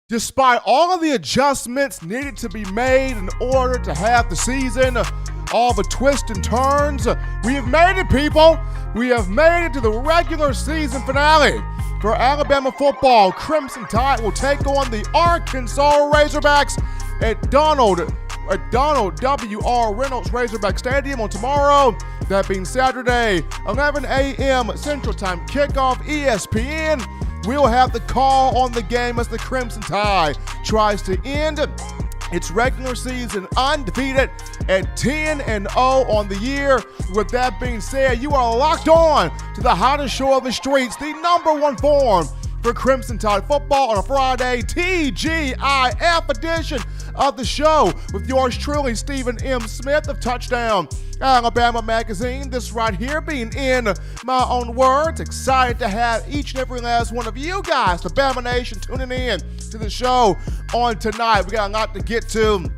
Despite all of the adjustments needed to be made in order to have the season, all the twists and turns, we have made it, people. We have made it to the regular season finale. For Alabama football, Crimson Tide will take on the Arkansas Razorbacks at Donald W.R. Reynolds Razorback Stadium on tomorrow. That being Saturday, 11 a.m. Central Time kickoff, ESPN. We'll have the call on the game as the Crimson Tide tries to end its regular season undefeated at 10-0 on the year. With that being said, you are locked on to the hottest show of the streets, the #1 forum for Crimson Tide football on a Friday, TGIF edition of the show with yours truly, Stephen M. Smith of Touchdown Alabama Magazine. This right here being, in my own words, excited to have each and every last one of you guys, the Bama Nation, tuning in to the show on tonight. We got a lot to get to,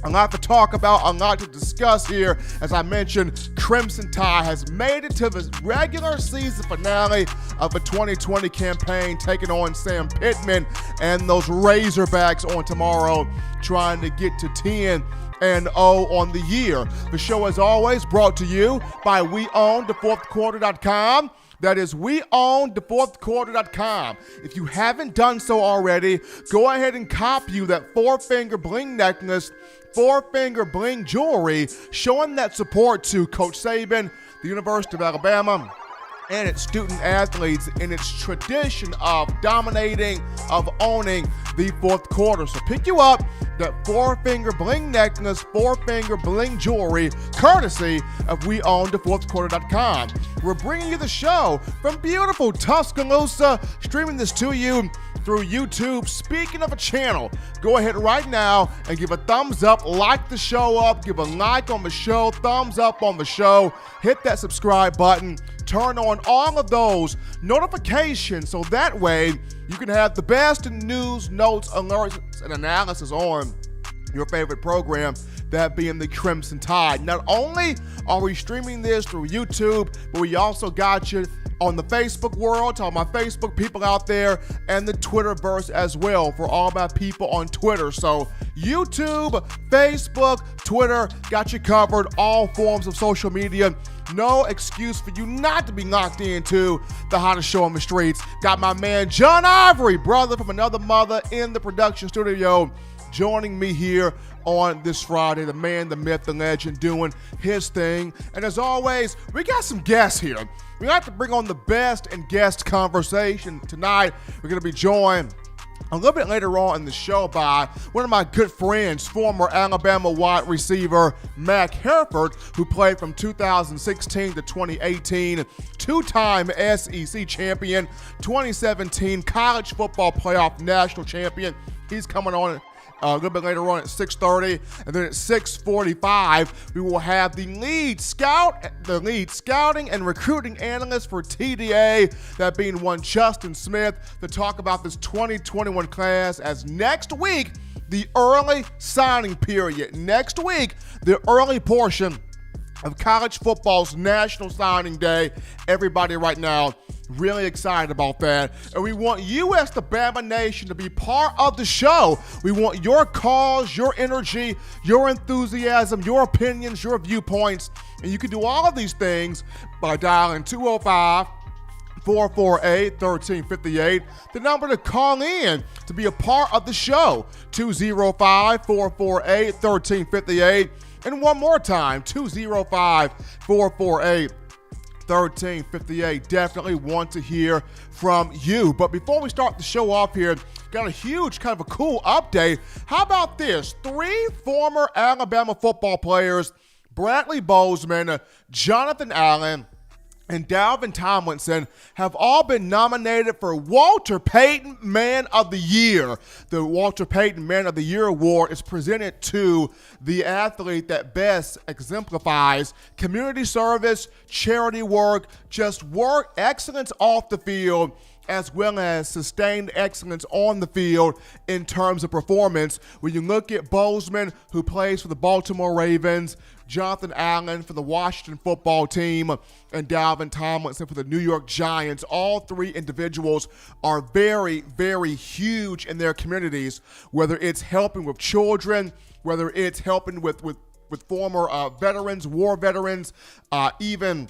a lot to talk about, a lot to discuss here. As I mentioned, Crimson Tide has made it to the regular season finale of the 2020 campaign, taking on Sam Pittman and those Razorbacks on tomorrow, trying to get to 10-0 on the year. The show, as always, brought to you by WeOwnTheFourthQuarter.com. That is WeOwnTheFourthQuarter.com. If you haven't done so already, go ahead and cop you that four-finger bling necklace, four-finger bling jewelry, showing that support to Coach Saban, the University of Alabama, and its student athletes in its tradition of dominating, of owning the fourth quarter. So pick you up that four-finger bling necklace, four-finger bling jewelry, courtesy of WeOwnTheFourthQuarter.com. We're bringing you the show from beautiful Tuscaloosa, streaming this to you through YouTube. Speaking of a channel, go ahead right now and give a thumbs up, like the show up, give a like on the show, thumbs up on the show, hit that subscribe button, turn on all of those notifications so that way you can have the best news, notes, alerts, and analysis on your favorite program, that being the Crimson Tide. Not only are we streaming this through YouTube, but we also got you on the Facebook world, to all my Facebook people out there, and the Twitterverse as well for all my people on Twitter. So YouTube, Facebook, Twitter, got you covered, all forms of social media. No excuse for you not to be locked into the hottest show on the streets. Got my man John Ivory, brother from another mother, in the production studio, joining me here on this Friday. The man, the myth, the legend, doing his thing. And as always, we got some guests here. We have to bring on the best in guest conversation tonight. We're going to be joined a little bit later on in the show by one of my good friends, former Alabama wide receiver Mac Hereford, who played from 2016 to 2018, two-time SEC champion, 2017 college football playoff national champion. He's coming on a little bit later on at 6:30, and then at 6:45, we will have the lead scouting and recruiting analyst for TDA, that being one Justin Smith, to talk about this 2021 class, as next week, the early signing period. Next week, the early portion of college football's National Signing Day. Everybody right now really excited about that. And we want you as the Bama Nation to be part of the show. We want your calls, your energy, your enthusiasm, your opinions, your viewpoints. And you can do all of these things by dialing 205-448-1358. The number to call in to be a part of the show, 205-448-1358. And one more time, 205-448-1358. Definitely want to hear from you. But before we start the show off here, got a huge, kind of a cool update. How about this? 3 former Alabama football players, Bradley Bozeman, Jonathan Allen, and Dalvin Tomlinson, have all been nominated for Walter Payton Man of the Year. The Walter Payton Man of the Year award is presented to the athlete that best exemplifies community service, charity work, just work excellence off the field, as well as sustained excellence on the field in terms of performance. When you look at Bozeman, who plays for the Baltimore Ravens, Jonathan Allen for the Washington football team, and Dalvin Tomlinson for the New York Giants, all three individuals are very, very huge in their communities, whether it's helping with children, whether it's helping with former veterans, war veterans, even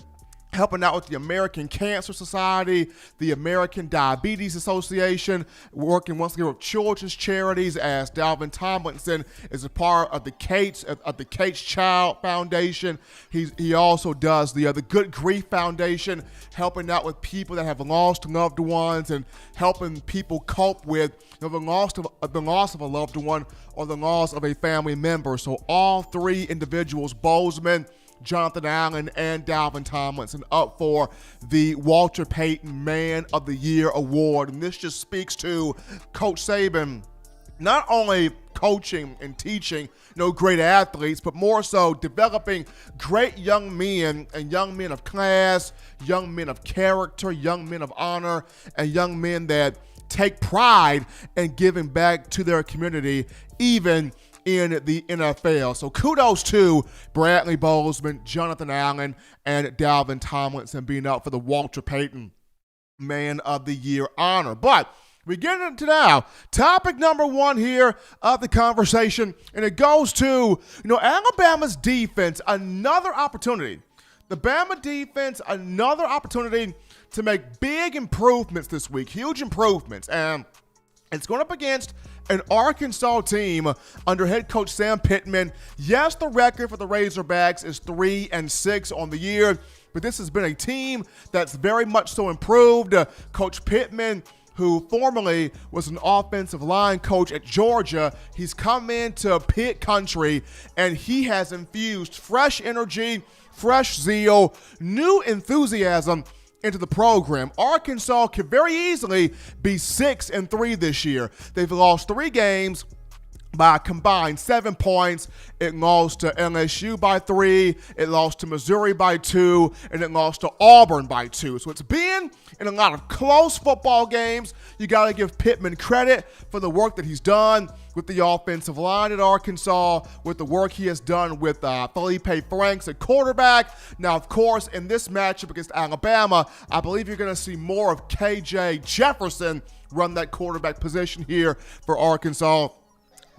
helping out with the American Cancer Society, the American Diabetes Association, working once again with children's charities, as Dalvin Tomlinson is a part of the Cates Child Foundation. He also does the Good Grief Foundation, helping out with people that have lost loved ones and helping people cope with the loss of a loved one or the loss of a family member. So all three individuals, Bozeman, Jonathan Allen, and Dalvin Tomlinson, up for the Walter Payton Man of the Year award. And this just speaks to Coach Saban not only coaching and teaching great athletes, but more so developing great young men and young men of class, young men of character, young men of honor, and young men that take pride in giving back to their community, even in the NFL. So kudos to Bradley Bozeman, Jonathan Allen, and Dalvin Tomlinson being up for the Walter Payton Man of the Year honor. But we get into now topic number one here of the conversation, and it goes to Alabama's defense. Another opportunity. The Bama defense, another opportunity to make big improvements this week, huge improvements, and it's going up against an Arkansas team under head coach Sam Pittman. Yes, the record for the Razorbacks is 3-6 on the year, but this has been a team that's very much so improved. Coach Pittman, who formerly was an offensive line coach at Georgia, he's come into Pitt country, and he has infused fresh energy, fresh zeal, new enthusiasm into the program. Arkansas could very easily be 6-3 this year. They've lost 3 games by a combined 7 points. It lost to LSU by 3, it lost to Missouri by 2, and it lost to Auburn by 2. So it's been in a lot of close football games. You got to give Pittman credit for the work that he's done with the offensive line at Arkansas, with the work he has done with Felipe Franks at quarterback. Now, of course, in this matchup against Alabama, I believe you're going to see more of KJ Jefferson run that quarterback position here for Arkansas.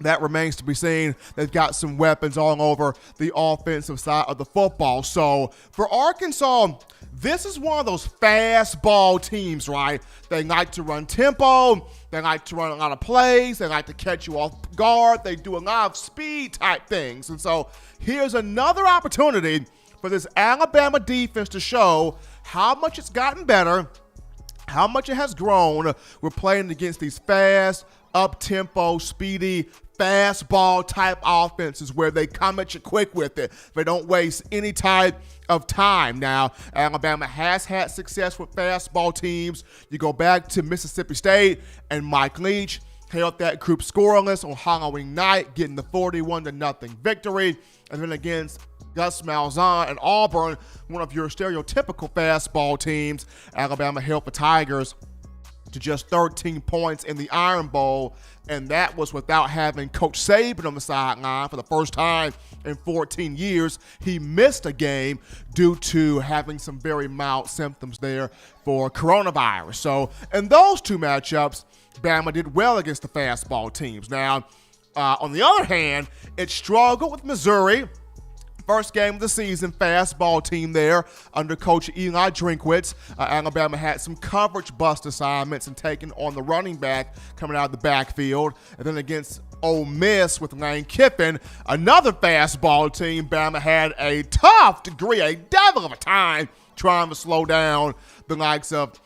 That remains to be seen. They've got some weapons all over the offensive side of the football. So for Arkansas, this is one of those fastball teams, right? They like to run tempo. They like to run a lot of plays. They like to catch you off guard. They do a lot of speed type things. And so here's another opportunity for this Alabama defense to show how much it's gotten better, how much it has grown. We're playing against these fast, up-tempo, speedy, fastball type offenses where they come at you quick with it. They don't waste any type of time. Now, Alabama has had success with fastball teams. You go back to Mississippi State, and Mike Leach held that group scoreless on Halloween night, getting the 41-0 victory. And then against Gus Malzahn and Auburn, one of your stereotypical fastball teams, Alabama held the Tigers to just 13 points in the Iron Bowl, and that was without having Coach Saban on the sideline for the first time in 14 years. He missed a game due to having some very mild symptoms there for coronavirus. So in those two matchups, Bama did well against the fastball teams. Now, on the other hand, it struggled with Missouri. First game of the season, fastball team there under Coach Eli Drinkwitz. Alabama had some coverage bust assignments and taking on the running back coming out of the backfield. And then against Ole Miss with Lane Kiffin, another fastball team, Bama had a tough degree, a devil of a time trying to slow down the likes of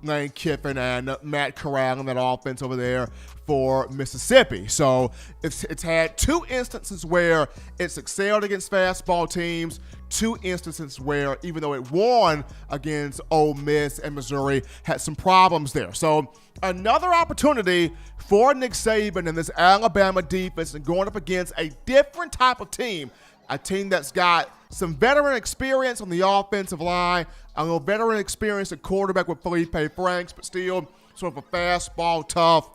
Lane Kiffin and Matt Corral and that offense over there for Mississippi. So it's had 2 instances where it's excelled against fastball teams, 2 instances where, even though it won against Ole Miss and Missouri, had some problems there. So another opportunity for Nick Saban and this Alabama defense and going up against a different type of team, a team that's got some veteran experience on the offensive line, a little veteran experience at quarterback with Felipe Franks, but still sort of a fastball, tough,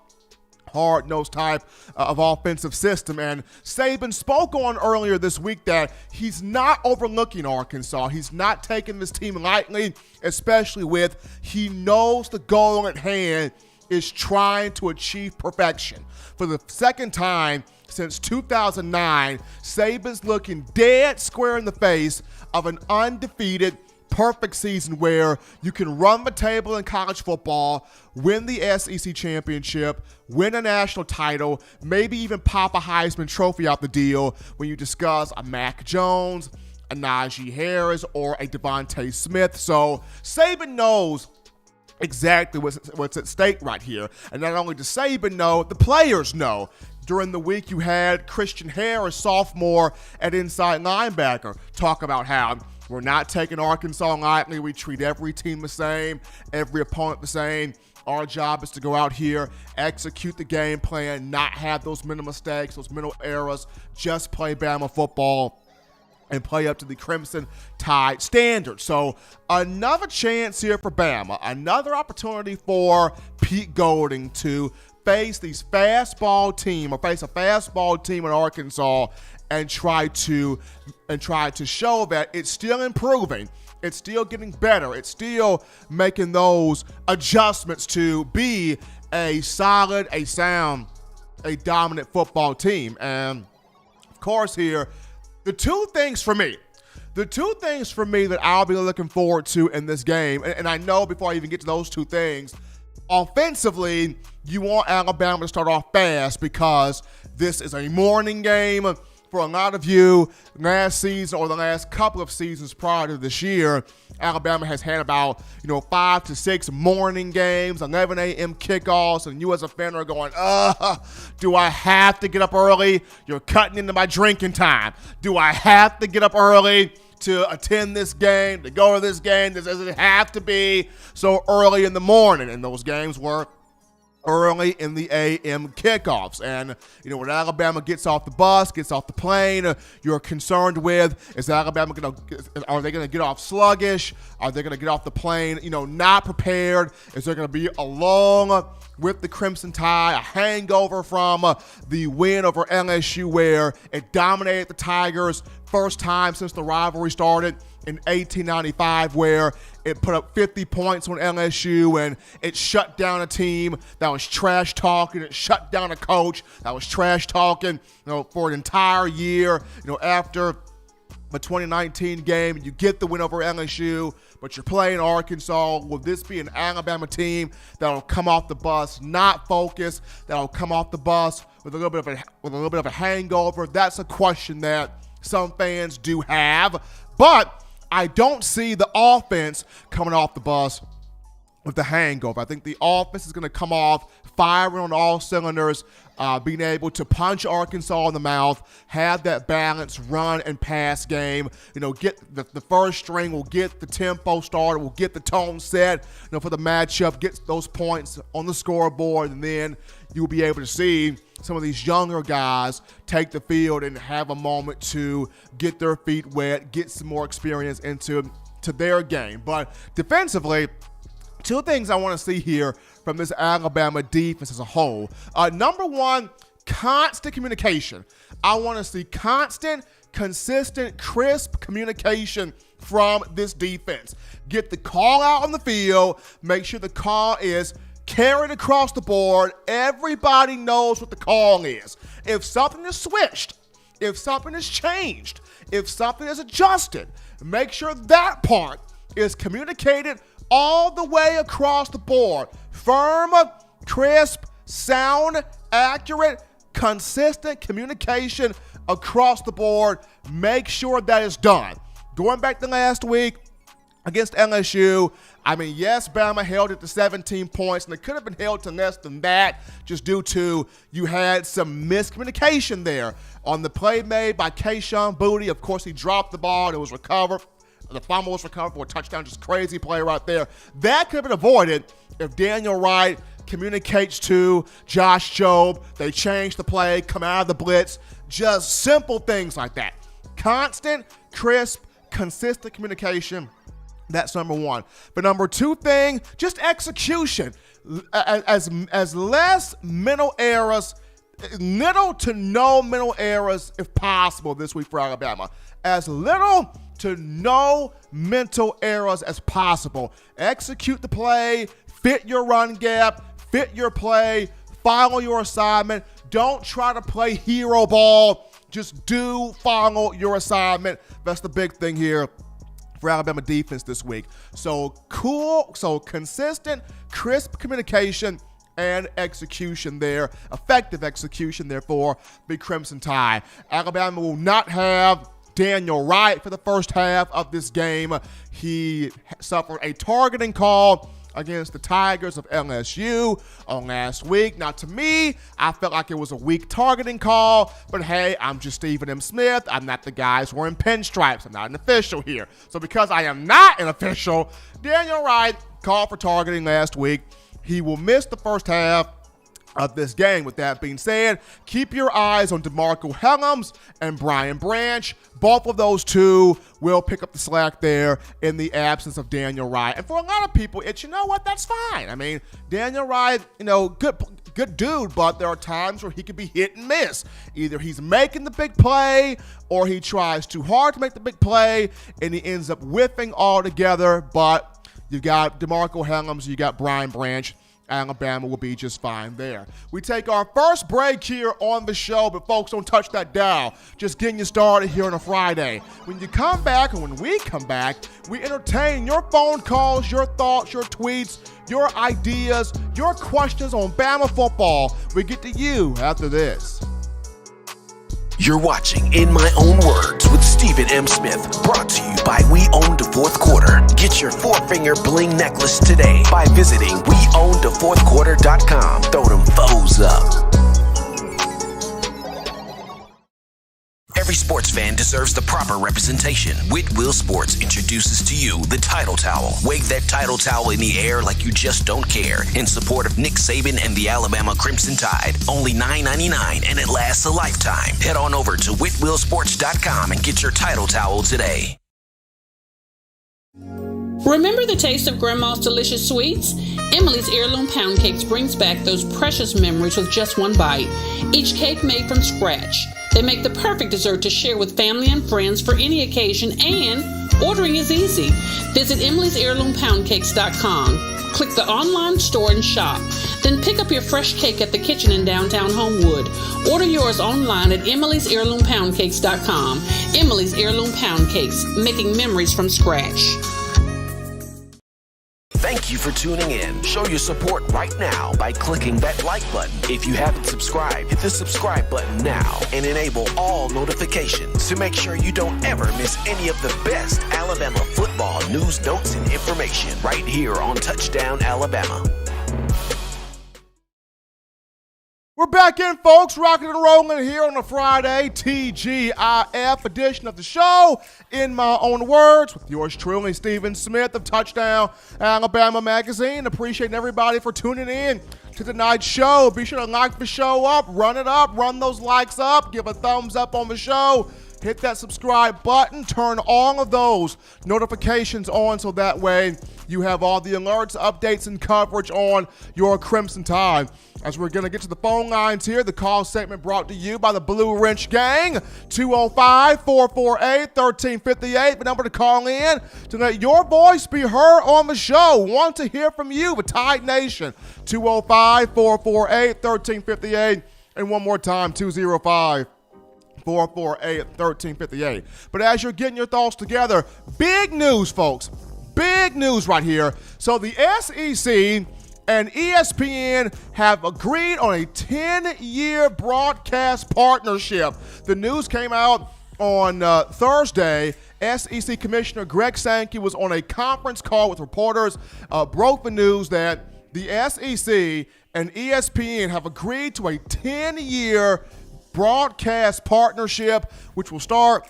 hard-nosed type of offensive system. And Saban spoke on earlier this week that he's not overlooking Arkansas. He's not taking this team lightly, especially with he knows the goal at hand is trying to achieve perfection. For the second time since 2009, Saban's looking dead square in the face of an undefeated perfect season where you can run the table in college football, win the SEC championship, win a national title, maybe even pop a Heisman Trophy out the deal when you discuss a Mac Jones, a Najee Harris, or a Devontae Smith. So Saban knows exactly what's at stake right here. And not only does Saban know, the players know. During the week, you had Christian Harris, sophomore at inside linebacker, talk about how we're not taking Arkansas lightly. We treat every team the same, every opponent the same. Our job is to go out here, execute the game plan, not have those mental mistakes, those mental errors, just play Bama football and play up to the Crimson Tide standard. So another chance here for Bama, another opportunity for Pete Golding to face these fastball team or face a fastball team in Arkansas and try to show that it's still improving, it's still getting better, it's still making those adjustments to be a solid, a sound, a dominant football team. And of course here, the two things for me that I'll be looking forward to in this game, and I know before I even get to those two things, offensively, you want Alabama to start off fast because this is a morning game. For a lot of you, last season or the last couple of seasons prior to this year, Alabama has had about 5 to 6 morning games, 11 a.m. kickoffs, and you as a fan are going, do I have to get up early? You're cutting into my drinking time. Do I have to get up early to attend this game, to go to this game? Does it have to be so early in the morning? And those games were early in the a.m. kickoffs. And, when Alabama gets off the bus, gets off the plane, you're concerned with, are they going to get off sluggish? Are they going to get off the plane, not prepared? Is there going to be, along with the Crimson Tide, a hangover from the win over LSU where it dominated the Tigers first time since the rivalry started in 1895, where it put up 50 points on LSU and it shut down a team that was trash talking. It shut down a coach that was trash talking, for an entire year. After the 2019 game, you get the win over LSU, but you're playing Arkansas. Will this be an Alabama team that'll come off the bus not focused, that'll come off the bus with a little bit of a hangover? That's a question that some fans do have, but I don't see the offense coming off the bus with the hangover. I think the offense is going to come off firing on all cylinders, being able to punch Arkansas in the mouth, have that balanced run and pass game. Get the first string will get the tempo started, will get the tone set, for the matchup, get those points on the scoreboard, and then you'll be able to see some of these younger guys take the field and have a moment to get their feet wet, get some more experience into their game. But defensively, two things I want to see here from this Alabama defense as a whole. Number one, constant communication. I want to see constant, consistent, crisp communication from this defense. Get the call out on the field. Make sure the call is carried across the board. Everybody knows what the call is. If something is switched, if something is changed, if something is adjusted, make sure that part is communicated all the way across the board. Firm, crisp, sound, accurate, consistent communication across the board. Make sure that is done. Going back to last week against LSU, yes, Bama held it to 17 points, and it could have been held to less than that just due to you had some miscommunication there. On the play made by Kayshon Boutte, of course, he dropped the ball, and it was recovered. The fumble was recovered for a touchdown, just crazy play right there. That could have been avoided if Daniel Wright communicates to Josh Jobe. They change the play, come out of the blitz, just simple things like that. Constant, crisp, consistent communication That's number one. But number two thing, just execution. As less mental errors, little to no mental errors if possible this week for Alabama. As little to no mental errors as possible. Execute the play, fit your run gap, fit your play, follow your assignment. Don't try to play hero ball. Just follow your assignment. That's the big thing here for Alabama defense this week. So consistent, crisp communication and execution there. Effective execution, therefore, Big Crimson Tide. Alabama will not have Daniel Wright for the first half of this game. He suffered a targeting call against the Tigers of LSU on last week. Now, to me, I felt like it was a weak targeting call, but hey, I'm just Stephen M. Smith. I'm not the guys wearing pinstripes. I'm not an official here. So because I am not an official, Daniel Wright called for targeting last week. He will miss the first half of this game. With that being said, keep your eyes on DeMarco Hellams and Brian Branch. Both of those two will pick up the slack there in the absence of Daniel Wright. And for a lot of people, it's, you know what, that's fine. I mean, Daniel Wright, good dude, but there are times where he can be hit and miss. Either he's making the big play or he tries too hard to make the big play and he ends up whiffing altogether. But you got DeMarco Hellams, you got Brian Branch. Alabama will be just fine there. We take our first break here on the show, but folks, don't touch that dial. Just getting you started here on a Friday. When you come back, and when we come back, we entertain your phone calls, your thoughts, your tweets, your ideas, your questions on Bama football. We get to you after this. You're watching In My Own Words with Stephen M. Smith, brought to you by We Own the Fourth Quarter. Get your four-finger bling necklace today by visiting weownthefourthquarter.com. Throw them foes up. Every sports fan deserves the proper representation. Whitwell Sports introduces to you the Title Towel. Wave that Title Towel in the air like you just don't care in support of Nick Saban and the Alabama Crimson Tide. Only $9.99 and it lasts a lifetime. Head on over to whitwellsports.com and get your Title Towel today. Remember the taste of Grandma's delicious sweets? Emily's Heirloom Pound Cakes brings back those precious memories with just one bite. Each cake made from scratch. They make the perfect dessert to share with family and friends for any occasion, and ordering is easy. Visit emily'sheirloompoundcakes.com. Click the online store and shop. Then pick up your fresh cake at the kitchen in downtown Homewood. Order yours online at emily'sheirloompoundcakes.com. Emily's Heirloom Pound Cakes, making memories from scratch. Thank you for tuning in. Show your support right now by clicking that like button. If you haven't subscribed, hit the subscribe button now and enable all notifications to make sure you don't ever miss any of the best Alabama football news, notes, and information right here on Touchdown Alabama. We're back in, folks, rocking and rolling here on a Friday, TGIF edition of the show, In My Own Words, with yours truly, Stephen Smith of Touchdown Alabama Magazine. Appreciating everybody for tuning in to tonight's show. Be sure to like the show up, run those likes up, give a thumbs up on the show. Hit that subscribe button, turn all of those notifications on so that way you have all the alerts, updates, and coverage on your Crimson Tide. As we're going to get to the phone lines here, the call segment brought to you by the Blue Wrench Gang, 205-448-1358. The number to call in to let your voice be heard on the show. Want to hear from you, the Tide Nation, 205-448-1358. And one more time, 205-448-1358. But as you're getting your thoughts together, big news, folks. Big news right here. So the SEC and ESPN have agreed on a 10-year broadcast partnership. The news came out on Thursday. SEC Commissioner Greg Sankey was on a conference call with reporters, broke the news that the SEC and ESPN have agreed to a 10-year broadcast partnership, which will start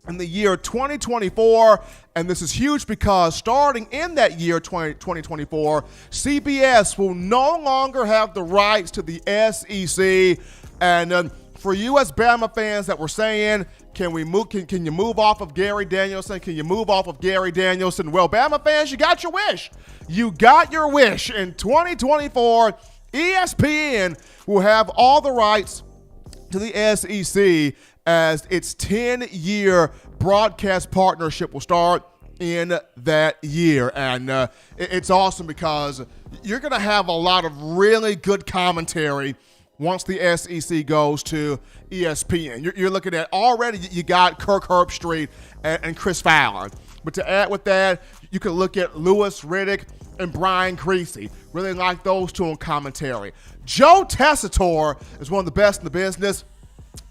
in the year 2024. And this is huge because starting in that year, 2024, CBS will no longer have the rights to the SEC. And for you as Bama fans that were saying Can we move? Can you move off of Gary Danielson? Can you move off of Gary Danielson? Well, Bama fans, you got your wish. You got your wish. In 2024, ESPN will have all the rights to the SEC as its 10-year broadcast partnership will start in that year. And it's awesome because you're going to have a lot of really good commentary once the SEC goes to ESPN. You're looking at already you got Kirk Herbstreit and Chris Fowler. But to add with that, you can look at Louis Riddick and Brian Creasy. Really like those two on commentary. Joe Tessitore is one of the best in the business.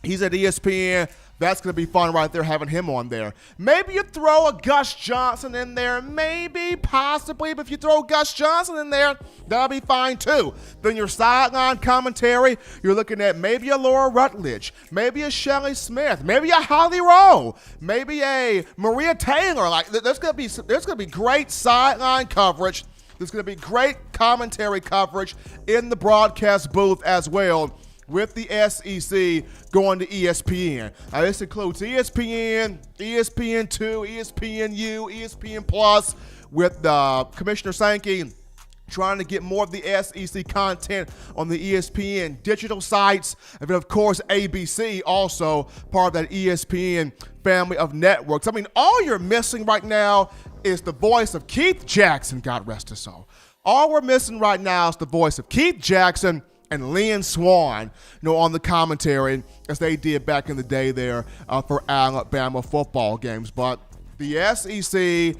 He's at ESPN. That's going to be fun right there, having him on there. Maybe you throw a Gus Johnson in there. Maybe, possibly. But if you throw Gus Johnson in there, that'll be fine too. Then your sideline commentary, you're looking at maybe a Laura Rutledge, maybe a Shelley Smith, maybe a Holly Rowe, maybe a Maria Taylor. Like there's going to be great sideline coverage. There's going to be great commentary coverage in the broadcast booth as well, with the SEC going to ESPN. Now, this includes ESPN, ESPN2, ESPNU, ESPN Plus, with Commissioner Sankey trying to get more of the SEC content on the ESPN digital sites. And then, of course, ABC, also part of that ESPN family of networks. I mean, all you're missing right now is the voice of Keith Jackson, God rest his soul. All we're missing right now is the voice of Keith Jackson and Lynn Swann, on the commentary, as they did back in the day there for Alabama football games. But the SEC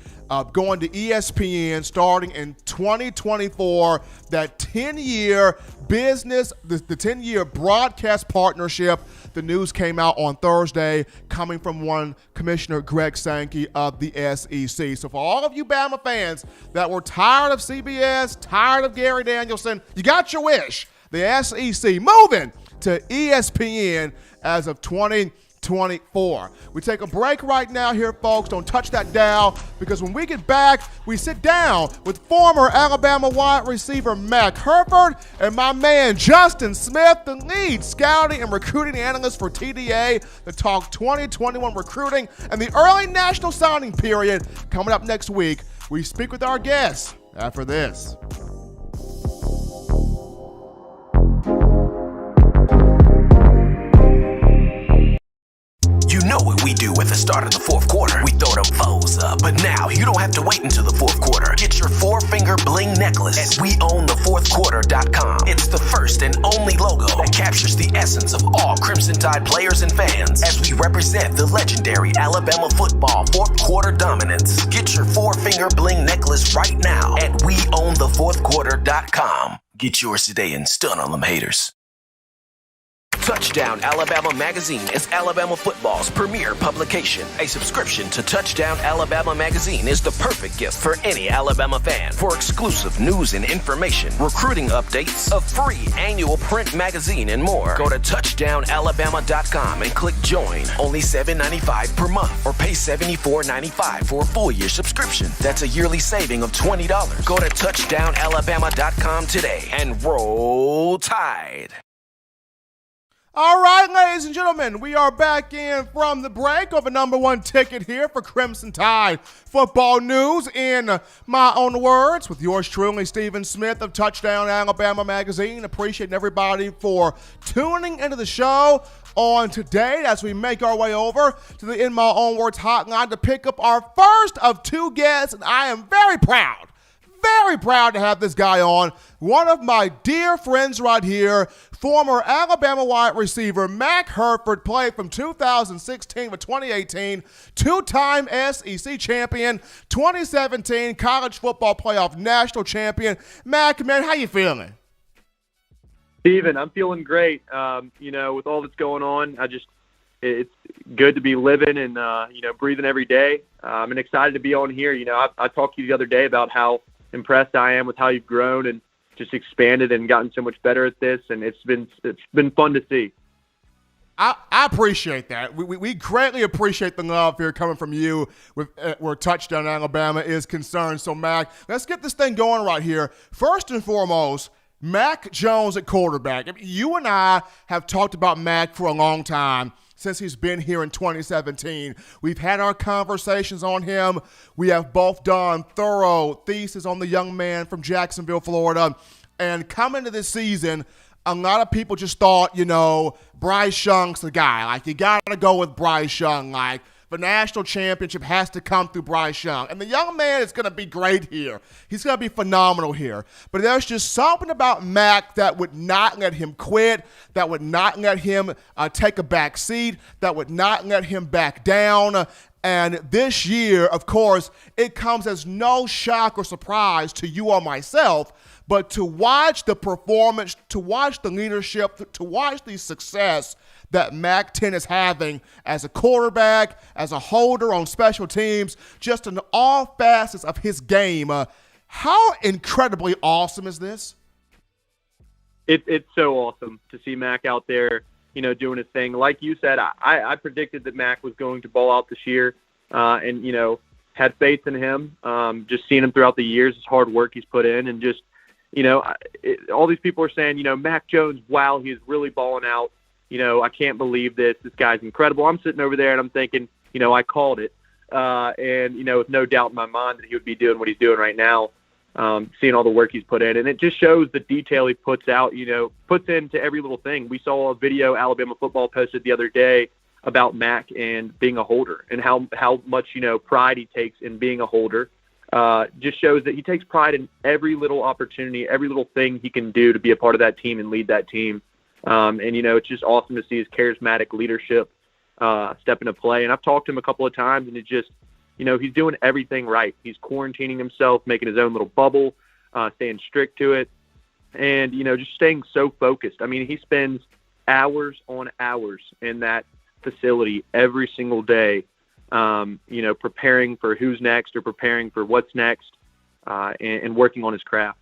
going to ESPN starting in 2024, that 10-year business, the 10-year broadcast partnership. The news came out on Thursday, coming from one Commissioner Greg Sankey of the SEC. So for all of you Bama fans that were tired of CBS, tired of Gary Danielson, you got your wish. The SEC moving to ESPN as of 2024. We take a break right now here, folks. Don't touch that dial, because when we get back, we sit down with former Alabama wide receiver Mac Hereford and my man Justin Smith, the lead scouting and recruiting analyst for TDA, to talk 2021 recruiting and the early national signing period coming up next week. We speak with our guests after this. You know what we do at the start of the fourth quarter. We throw them foes up. But now you don't have to wait until the fourth quarter. Get your four-finger bling necklace at weownthefourthquarter.com. It's the first and only logo that captures the essence of all Crimson Tide players and fans as we represent the legendary Alabama football fourth quarter dominance. Get your four-finger bling necklace right now at weownthefourthquarter.com. Get yours today and stun on them haters. Touchdown Alabama Magazine is Alabama football's premier publication. A subscription to Touchdown Alabama Magazine is the perfect gift for any Alabama fan. For exclusive news and information, recruiting updates, a free annual print magazine, and more, go to touchdownalabama.com and click join. Only $7.95 per month, or pay $74.95 for a full-year subscription. That's a yearly saving of $20. Go to touchdownalabama.com today and roll Tide. All right, ladies and gentlemen, we are back in from the break of a number one ticket here for Crimson Tide football news, in my own words, with yours truly, Stephen Smith of Touchdown Alabama Magazine. Appreciating everybody for tuning into the show on today as we make our way over to the In My Own Words hotline to pick up our first of two guests, and I am very proud to have this guy on. One of my dear friends right here, former Alabama wide receiver Mac Hereford, played from 2016 to 2018, two-time SEC champion, 2017 college football playoff national champion. Mac, man, how you feeling? Steven, I'm feeling great. With all that's going on, it's good to be living and, breathing every day. I'm excited to be on here. I talked to you the other day about how impressed I am with how you've grown and just expanded and gotten so much better at this, and it's been fun to see. I appreciate that. We greatly appreciate the love here coming from you with where Touchdown Alabama is concerned. So, Mac, let's get this thing going right here. First and foremost, Mac Jones at quarterback. I mean, you and I have talked about Mac for a long time, since he's been here in 2017. We've had our conversations on him. We have both done thorough theses on the young man from Jacksonville, Florida. And coming into this season, a lot of people just thought, Bryce Young's the guy. Like, you got to go with Bryce Young. Like, the national championship has to come through Bryce Young. And the young man is going to be great here. He's going to be phenomenal here. But there's just something about Mac that would not let him quit, that would not let him take a back seat, that would not let him back down. And this year, of course, it comes as no shock or surprise to you or myself, but to watch the performance, to watch the leadership, to watch the success that Mac 10 is having as a quarterback, as a holder on special teams, just in all facets of his game. How incredibly awesome is this? It's so awesome to see Mac out there, doing his thing. Like you said, I predicted that Mac was going to ball out this year, and had faith in him. Just seeing him throughout the years, his hard work he's put in, and just all these people are saying, Mac Jones, wow, he's really balling out. I can't believe this. This guy's incredible. I'm sitting over there and I'm thinking, I called it. And with no doubt in my mind that he would be doing what he's doing right now, seeing all the work he's put in. And it just shows the detail he puts out, puts into every little thing. We saw a video Alabama football posted the other day about Mac and being a holder and how much, pride he takes in being a holder. Just shows that he takes pride in every little opportunity, every little thing he can do to be a part of that team and lead that team. And it's just awesome to see his charismatic leadership step into play. And I've talked to him a couple of times, and it just, he's doing everything right. He's quarantining himself, making his own little bubble, staying strict to it, and, just staying so focused. I mean, he spends hours on hours in that facility every single day, preparing for who's next or preparing for what's next, and working on his craft.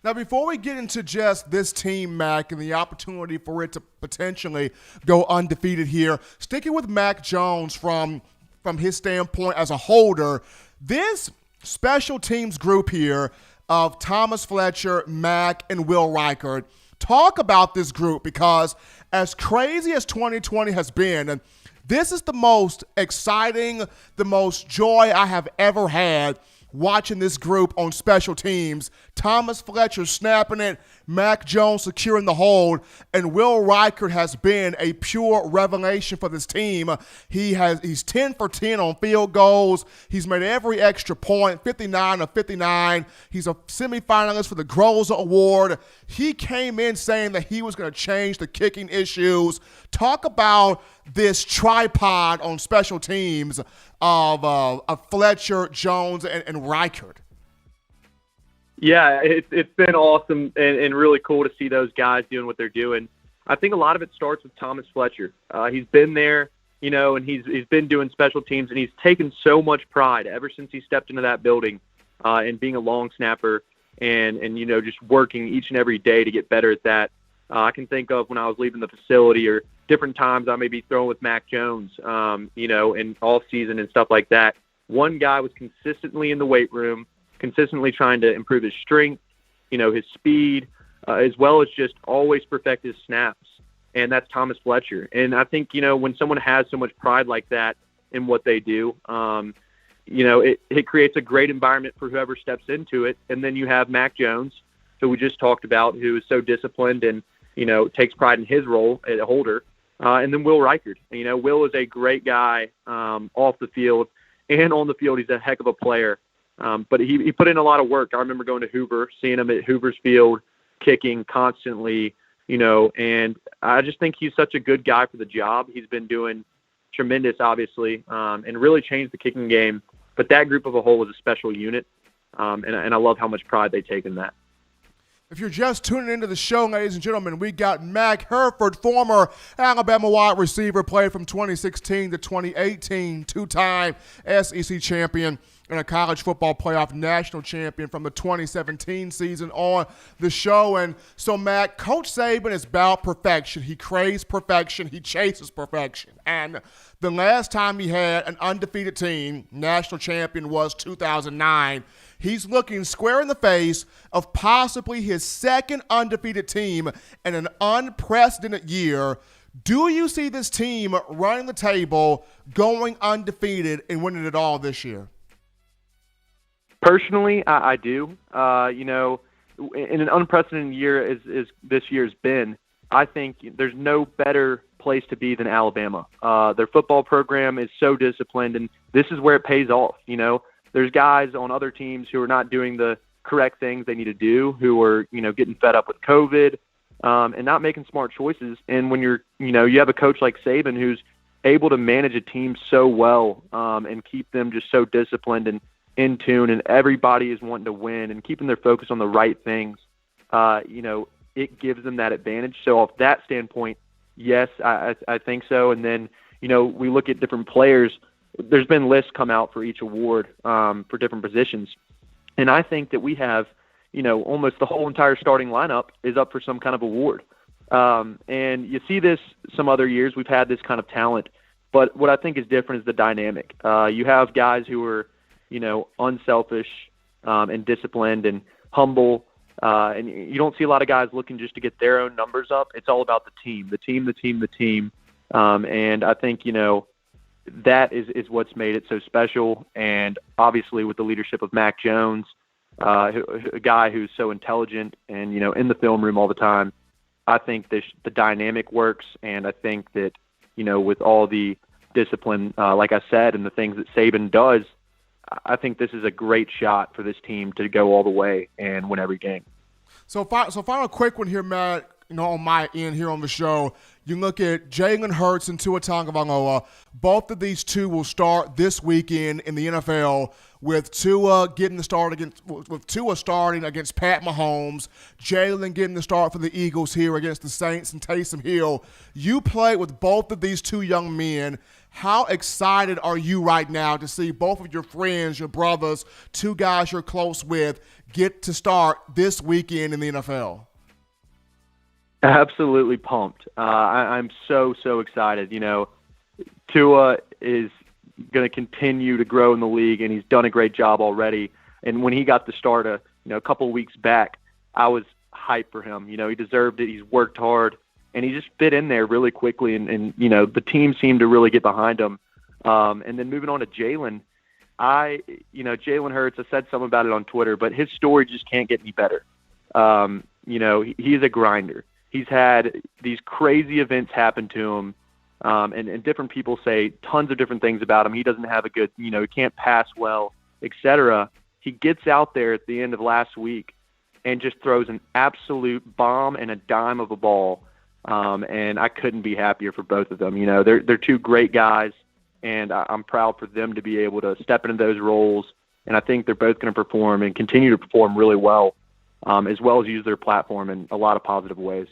Now, before we get into just this team, Mac, and the opportunity for it to potentially go undefeated here, sticking with Mac Jones from his standpoint as a holder, this special teams group here of Thomas Fletcher, Mac, and Will Reichard, talk about this group, because as crazy as 2020 has been, this is the most exciting, the most joy I have ever had watching this group on special teams. Thomas Fletcher snapping it, Mac Jones securing the hold, and Will Reichard has been a pure revelation for this team. He's 10 for 10 on field goals. He's made every extra point, 59 of 59. He's a semifinalist for the Groza Award. He came in saying that he was going to change the kicking issues. Talk about this tripod on special teams of Fletcher, Jones, and Reichard. Yeah, it's been awesome and really cool to see those guys doing what they're doing. I think a lot of it starts with Thomas Fletcher. He's been there, and he's been doing special teams, and he's taken so much pride ever since he stepped into that building, and being a long snapper and just working each and every day to get better at that. I can think of when I was leaving the facility or different times I may be throwing with Mac Jones, in off season and stuff like that. One guy was consistently in the weight room, consistently trying to improve his strength, his speed, as well as just always perfect his snaps. And that's Thomas Fletcher. And I think, when someone has so much pride like that in what they do, it creates a great environment for whoever steps into it. And then you have Mac Jones, who we just talked about, who is so disciplined and, takes pride in his role as a holder. And then Will Reichard. Will is a great guy off the field and on the field. He's a heck of a player. But he put in a lot of work. I remember going to Hoover, seeing him at Hoover's field, kicking constantly, and I just think he's such a good guy for the job. He's been doing tremendous, obviously, and really changed the kicking game. But that group of a whole was a special unit, and I love how much pride they take in that. If you're just tuning into the show, ladies and gentlemen, we got Mac Hereford, former Alabama wide receiver, played from 2016 to 2018, two-time SEC champion and a college football playoff national champion from the 2017 season on the show. And so, Mac, Coach Saban is about perfection. He craves perfection. He chases perfection. And the last time he had an undefeated team, national champion, was 2009. He's looking square in the face of possibly his second undefeated team in an unprecedented year. Do you see this team running the table, going undefeated, and winning it all this year? Personally, I do. In an unprecedented year as this year's been, I think there's no better place to be than Alabama. Their football program is so disciplined, and this is where it pays off. There's guys on other teams who are not doing the correct things they need to do, who are, getting fed up with COVID and not making smart choices. And when you have a coach like Saban who's able to manage a team so well and keep them just so disciplined and in tune, and everybody is wanting to win and keeping their focus on the right things, it gives them that advantage. So off that standpoint, yes, I think so. And then, we look at different players. There's been lists come out for each award for different positions. And I think that we have, almost the whole entire starting lineup is up for some kind of award. And you see this some other years. We've had this kind of talent. But what I think is different is the dynamic. You have guys who are, unselfish and disciplined and humble. And you don't see a lot of guys looking just to get their own numbers up. It's all about the team. And I think, that is what's made it so special. And obviously with the leadership of Mac Jones, a guy who's so intelligent and, in the film room all the time, I think the dynamic works. And I think that, with all the discipline, like I said, and the things that Saban does, I think this is a great shot for this team to go all the way and win every game. So final quick one here, Matt, on my end here on the show. You look at Jalen Hurts and Tua Tagovailoa. Both of these two will start this weekend in the NFL with Tua starting against Pat Mahomes, Jalen getting the start for the Eagles here against the Saints and Taysom Hill. You play with both of these two young men. How excited are you right now to see both of your friends, your brothers, two guys you're close with, get to start this weekend in the NFL? Absolutely pumped. I'm so excited. Tua is going to continue to grow in the league, and he's done a great job already. And when he got the start a couple of weeks back, I was hyped for him. He deserved it. He's worked hard, and he just fit in there really quickly. And the team seemed to really get behind him. And then moving on to Jalen, Jalen Hurts, I said something about it on Twitter, but his story just can't get any better. He's a grinder. He's had these crazy events happen to him, and different people say tons of different things about him. He doesn't have a good, he can't pass well, etc. He gets out there at the end of last week and just throws an absolute bomb and a dime of a ball, and I couldn't be happier for both of them. They're two great guys, and I'm proud for them to be able to step into those roles, and I think they're both going to perform and continue to perform really well as use their platform in a lot of positive ways.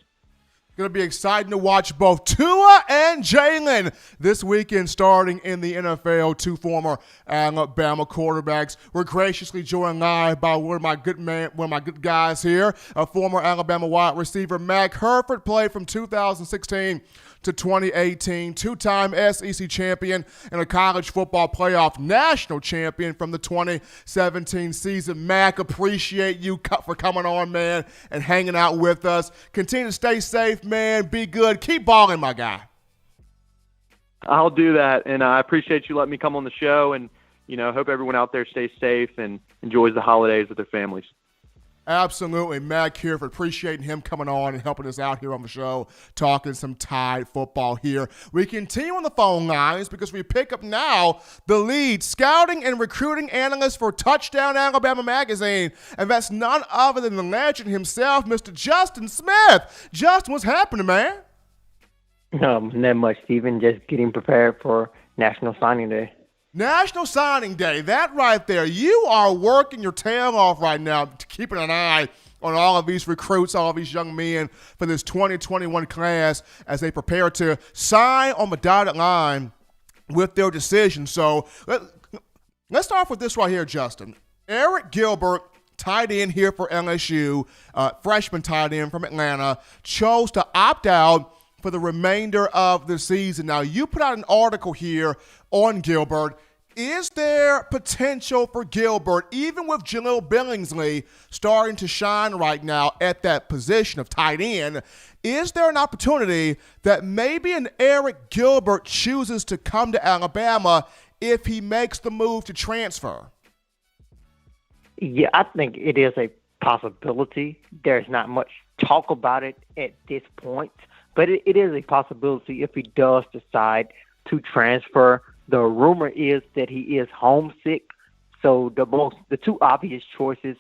Going to be exciting to watch both Tua and Jalen this weekend starting in the NFL. Two former Alabama quarterbacks. We're graciously joined live by one of my good guys here, a former Alabama wide receiver, Mac Hereford, played from 2016 to 2018, two-time SEC champion and a college football playoff national champion from the 2017 season. Mac, appreciate you for coming on, man, and hanging out with us. Continue to stay safe, man. Be good. Keep balling, my guy. I'll do that, and I appreciate you letting me come on the show, and hope everyone out there stays safe and enjoys the holidays with their families. Absolutely. Mac Hereford, appreciating him coming on and helping us out here on the show, talking some Tide football here. We continue on the phone lines because we pick up now the lead scouting and recruiting analyst for Touchdown Alabama magazine, and that's none other than the legend himself, Mr. Justin Smith. Justin, what's happening, man? Not much, Stephen. Just getting prepared for National Signing Day. National Signing Day, that right there. You are working your tail off right now, keeping an eye on all of these recruits, all of these young men for this 2021 class as they prepare to sign on the dotted line with their decision. So let's start with this right here, Justin. Eric Gilbert, tight end here for LSU, freshman tight end from Atlanta, chose to opt out for the remainder of the season. Now, you put out an article here on Gilbert. Is there potential for Gilbert, even with Jahleel Billingsley starting to shine right now at that position of tight end? Is there an opportunity that maybe an Eric Gilbert chooses to come to Alabama if he makes the move to transfer? Yeah, I think it is a possibility. There's not much talk about it at this point, but it is a possibility if he does decide to transfer. The rumor is that he is homesick, so the two obvious choices,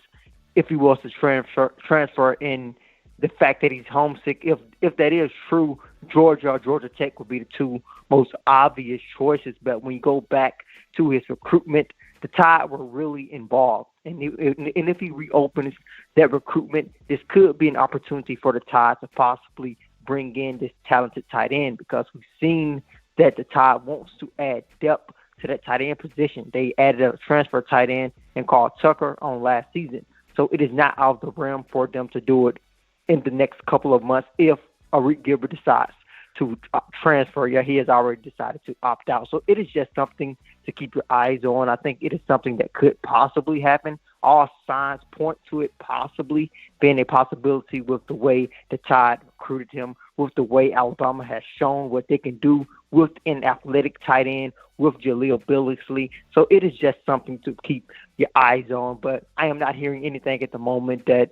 if he was to transfer, in the fact that he's homesick, if that is true, Georgia or Georgia Tech would be the two most obvious choices. But when you go back to his recruitment, the Tide were really involved, and if he reopens that recruitment, this could be an opportunity for the Tide to possibly bring in this talented tight end, because we've seen that the Tide wants to add depth to that tight end position. They added a transfer tight end and called Tucker on last season. So it is not out of the realm for them to do it in the next couple of months if Eric Gilbert decides to transfer. Yeah, he has already decided to opt out. So it is just something to keep your eyes on. I think it is something that could possibly happen. All signs point to it possibly being a possibility with the way the Tide recruited him, with the way Alabama has shown what they can do with an athletic tight end, with Jahleel Billingsley. So it is just something to keep your eyes on. But I am not hearing anything at the moment that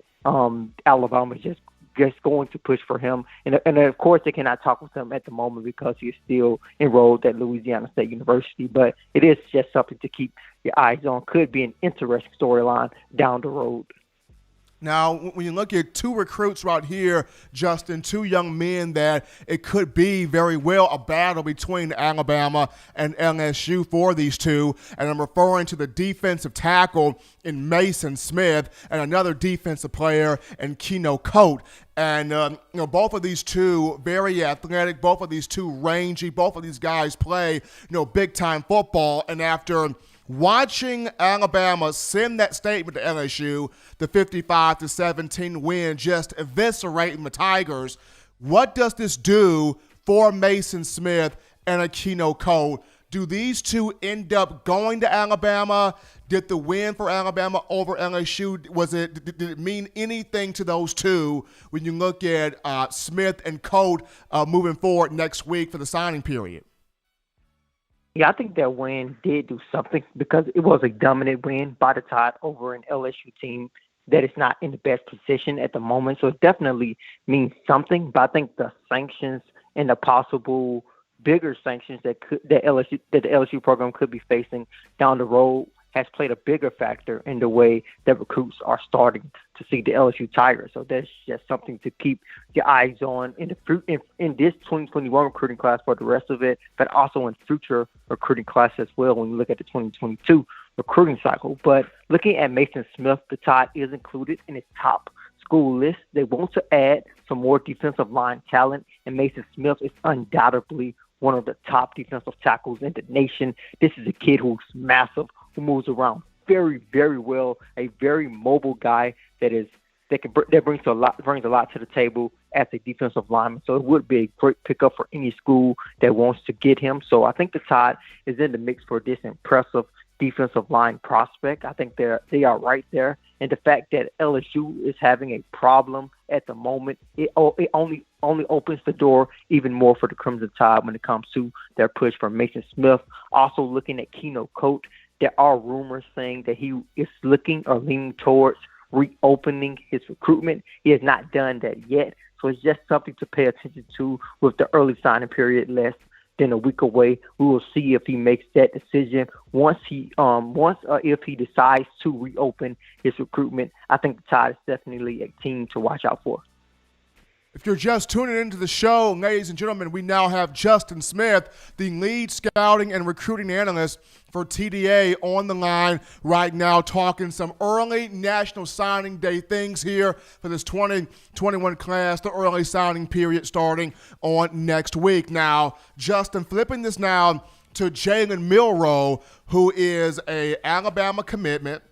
Alabama is just going to push for him. And of course, they cannot talk with him at the moment because he is still enrolled at Louisiana State University. But it is just something to keep your eyes on. Could be an interesting storyline down the road. Now, when you look at two recruits right here, Justin, two young men that it could be very well a battle between Alabama and LSU for these two, and I'm referring to the defensive tackle in Mason Smith and another defensive player in Keno Cote. And, both of these two very athletic, both of these two rangy, both of these guys play, big-time football, and after watching Alabama send that statement to LSU, the 55-17 win, just eviscerating the Tigers, what does this do for Mason Smith and Keno Cote? Do these two end up going to Alabama? Did the win for Alabama over LSU, did it mean anything to those two when you look at Smith and Cote moving forward next week for the signing period? Yeah, I think that win did do something because it was a dominant win by the Tide over an LSU team that is not in the best position at the moment. So it definitely means something. But I think the sanctions and the possible bigger sanctions that the LSU program could be facing down the road has played a bigger factor in the way that recruits are starting to see the LSU Tigers. So that's just something to keep your eyes on in this 2021 recruiting class for the rest of it, but also in future recruiting class as well when you look at the 2022 recruiting cycle. But looking at Mason Smith, the Tide is included in its top school list. They want to add some more defensive line talent, and Mason Smith is undoubtedly one of the top defensive tackles in the nation. This is a kid who's massive, who moves around very, very well, a very mobile guy that brings a lot to the table as a defensive lineman. So it would be a great pickup for any school that wants to get him. So I think the Tide is in the mix for this impressive defensive line prospect. I think they are right there. And the fact that LSU is having a problem at the moment, it only opens the door even more for the Crimson Tide when it comes to their push for Mason Smith. Also looking at Keno Cote, there are rumors saying that he is looking or leaning towards reopening his recruitment. He has not done that yet. So it's just something to pay attention to with the early signing period less than a week away. We will see if he makes that decision if he decides to reopen his recruitment. I think the Tide is definitely a team to watch out for. If you're just tuning into the show, ladies and gentlemen, we now have Justin Smith, the lead scouting and recruiting analyst for TDA, on the line right now, talking some early National Signing Day things here for this 2021 class, the early signing period starting on next week. Now, Justin, flipping this now to Jalen Milroe, who is a Alabama commitment,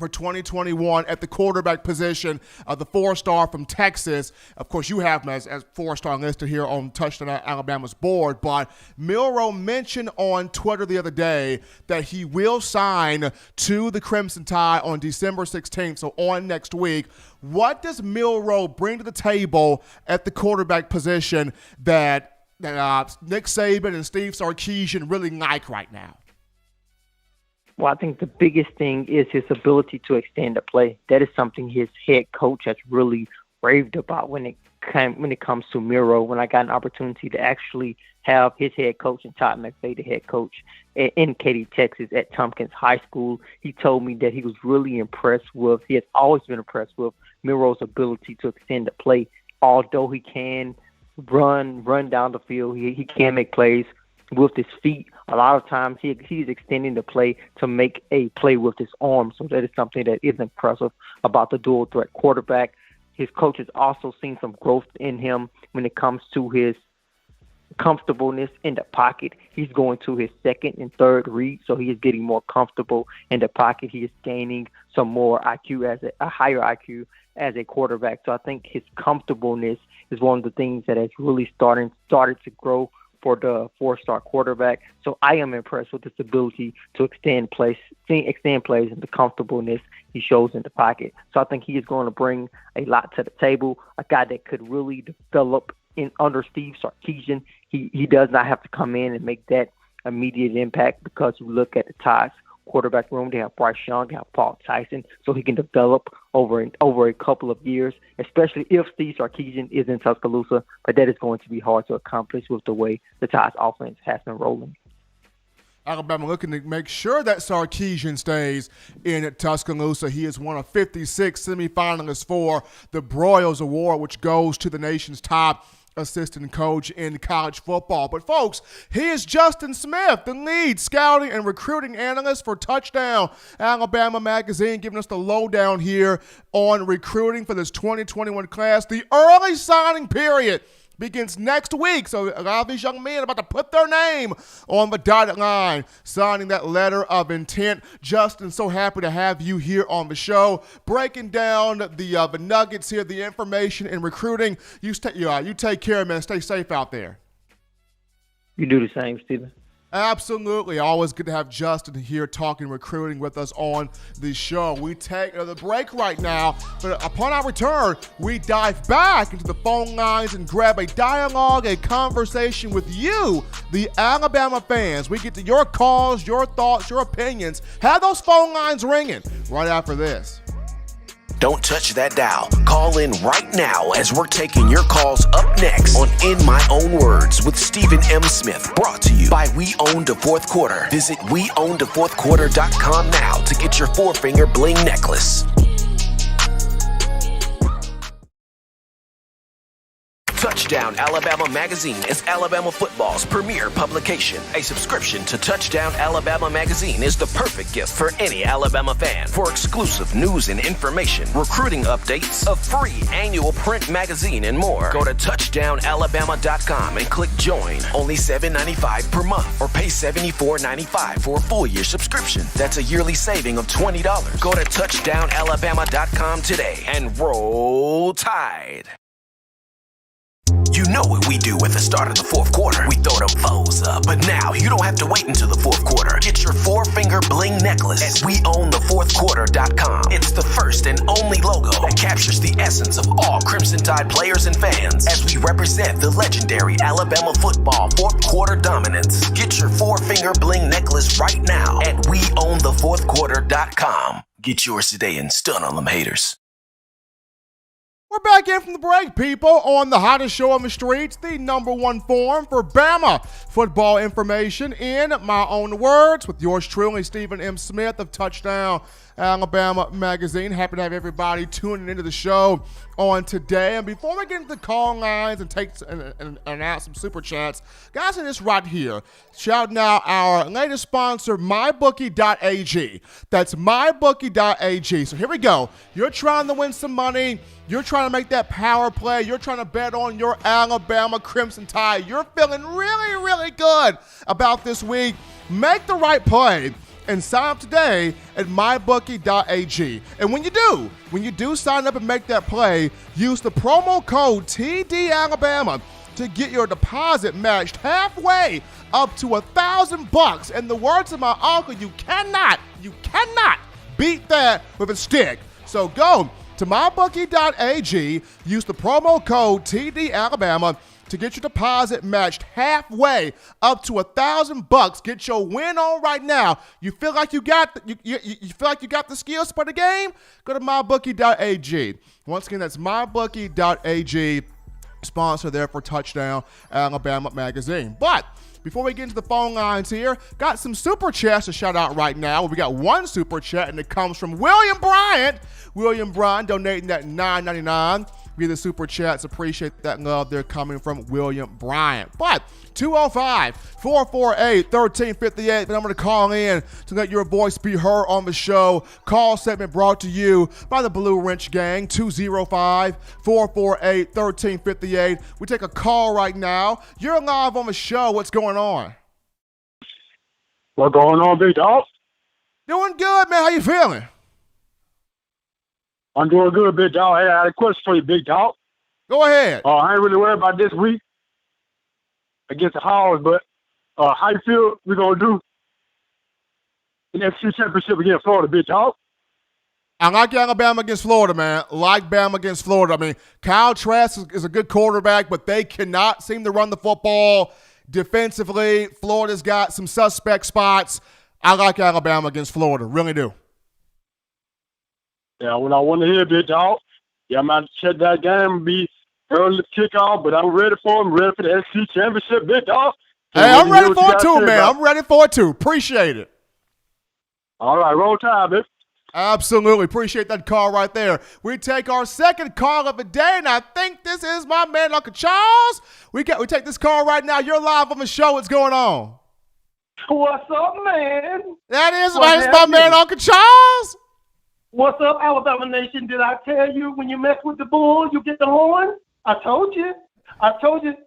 for 2021 at the quarterback position, the 4-star from Texas. Of course, you have him as 4-star listed here on Touchdown Alabama's board, but Milroe mentioned on Twitter the other day that he will sign to the Crimson Tide on December 16th, so on next week. What does Milroe bring to the table at the quarterback position that Nick Saban and Steve Sarkisian really like right now? Well, I think the biggest thing is his ability to extend the play. That is something his head coach has really raved about when it comes to Milroe. When I got an opportunity to actually have his head coach and Todd McVay, the head coach in Katy, Texas, at Tompkins High School, he told me that he was really impressed with. He has always been impressed with Milroe's ability to extend the play. Although he can run down the field, he can make plays with his feet. A lot of times he's extending the play to make a play with his arm. So that is something that is impressive about the dual threat quarterback. His coach has also seen some growth in him when it comes to his comfortableness in the pocket. He's going to his second and third read, so he is getting more comfortable in the pocket. He is gaining some more IQ, a higher IQ as a quarterback. So I think his comfortableness is one of the things that has really started to grow for the 4-star quarterback. So I am impressed with his ability to extend plays and the comfortableness he shows in the pocket. So I think he is going to bring a lot to the table, a guy that could really develop under Steve Sarkisian. He does not have to come in and make that immediate impact, because you look at the Tides quarterback room, they have Bryce Young, they have Paul Tyson, so he can develop over a couple of years, especially if Steve Sarkisian is in Tuscaloosa, but that is going to be hard to accomplish with the way the Tides offense has been rolling. Alabama looking to make sure that Sarkisian stays in Tuscaloosa. He is one of 56 semifinalists for the Broyles Award, which goes to the nation's top assistant coach in college football. But folks, he is Justin Smith, the lead scouting and recruiting analyst for Touchdown Alabama magazine, giving us the lowdown here on recruiting for this 2021 class. The early signing period begins next week, so a lot of these young men are about to put their name on the dotted line, signing that letter of intent. Justin, so happy to have you here on the show, breaking down the nuggets here, the information in recruiting. You take care, man. Stay safe out there. You do the same, Stephen. Absolutely. Always good to have Justin here talking recruiting with us on the show. We take the break right now, but upon our return, we dive back into the phone lines and grab a dialogue, a conversation with you, the Alabama fans. We get to your calls, your thoughts, your opinions. Have those phone lines ringing right after this. Don't touch that dial. Call in right now as we're taking your calls up next on In My Own Words with Stephen M. Smith. Brought to you by We Own the Fourth Quarter. Visit weownthefourthquarter.com now to get your 4-finger bling necklace. Touchdown Alabama magazine is Alabama football's premier publication. A subscription to Touchdown Alabama magazine is the perfect gift for any Alabama fan. For exclusive news and information, recruiting updates, a free annual print magazine, and more, go to touchdownalabama.com and click join. Only $7.95 per month, or pay $74.95 for a full year subscription. That's a yearly saving of $20. Go to touchdownalabama.com today and roll Tide. You know what we do at the start of the fourth quarter. We throw them foes up. But now you don't have to wait until the fourth quarter. Get your 4-finger bling necklace at weownthefourthquarter.com. It's the first and only logo that captures the essence of all Crimson Tide players and fans as we represent the legendary Alabama football fourth quarter dominance. Get your 4-finger bling necklace right now at weownthefourthquarter.com. Get yours today and stun on them haters. We're back in from the break, people, on the hottest show on the streets, the #1 forum for Bama football information, In My Own Words, with yours truly, Stephen M. Smith of Touchdown Alabama magazine. Happy to have everybody tuning into the show on today. And before we get into the call lines and take and out some super chats, guys, in this right here, shouting out our latest sponsor, mybookie.ag. That's mybookie.ag. So here we go. You're trying to win some money. You're trying to make that power play. You're trying to bet on your Alabama Crimson Tide. You're feeling really, really good about this week. Make the right play and sign up today at mybookie.ag. And when you do sign up and make that play, use the promo code TDAlabama to get your deposit matched halfway up to $1,000. In the words of my uncle, you cannot beat that with a stick. So go to mybookie.ag, use the promo code TDAlabama to get your deposit matched halfway up to $1,000. Get your win on right now. You feel like you got the skills for the game? Go to mybookie.ag. Once again, that's mybookie.ag. Sponsor there for Touchdown Alabama Magazine. But before we get into the phone lines here, got some super chats to shout out right now. We got one super chat, and it comes from William Bryant. William Bryant donating that $9.99 via the super chats. Appreciate that love there coming from William Bryant. But 205-448-1358, the number to call in to let your voice be heard on the show. Call segment brought to you by the Blue Wrench Gang, 205-448-1358. We take a call right now. You're live on the show. What's going on? What's going on, big dog? Doing good, man. How you feeling? I'm doing good, big dog. Hey, I had a question for you, big dog. Go ahead. I ain't really worried about this week against the Hogs, but how you feel we're going to do in the FC Championship against Florida, big dog? I like Alabama against Florida, man. Like Bama against Florida. I mean, Kyle Trask is a good quarterback, but they cannot seem to run the football defensively. Florida's got some suspect spots. I like Alabama against Florida. Really do. Yeah, what I want to hear, big dog. Yeah, I'm about to check that game, be early kickoff, but I'm ready for them. Ready for the FC Championship, big dog. Hey, I'm ready for it too, man. I'm ready for it too. Appreciate it. All right, roll time, bitch. Absolutely. Appreciate that call right there. We take our second call of the day, and I think this is my man, Uncle Charles. We take this call right now. You're live on the show. What's going on? What's up, man? That is my man, Uncle Charles. What's up, Alabama Nation? Did I tell you when you mess with the bull, you get the horn? I told you.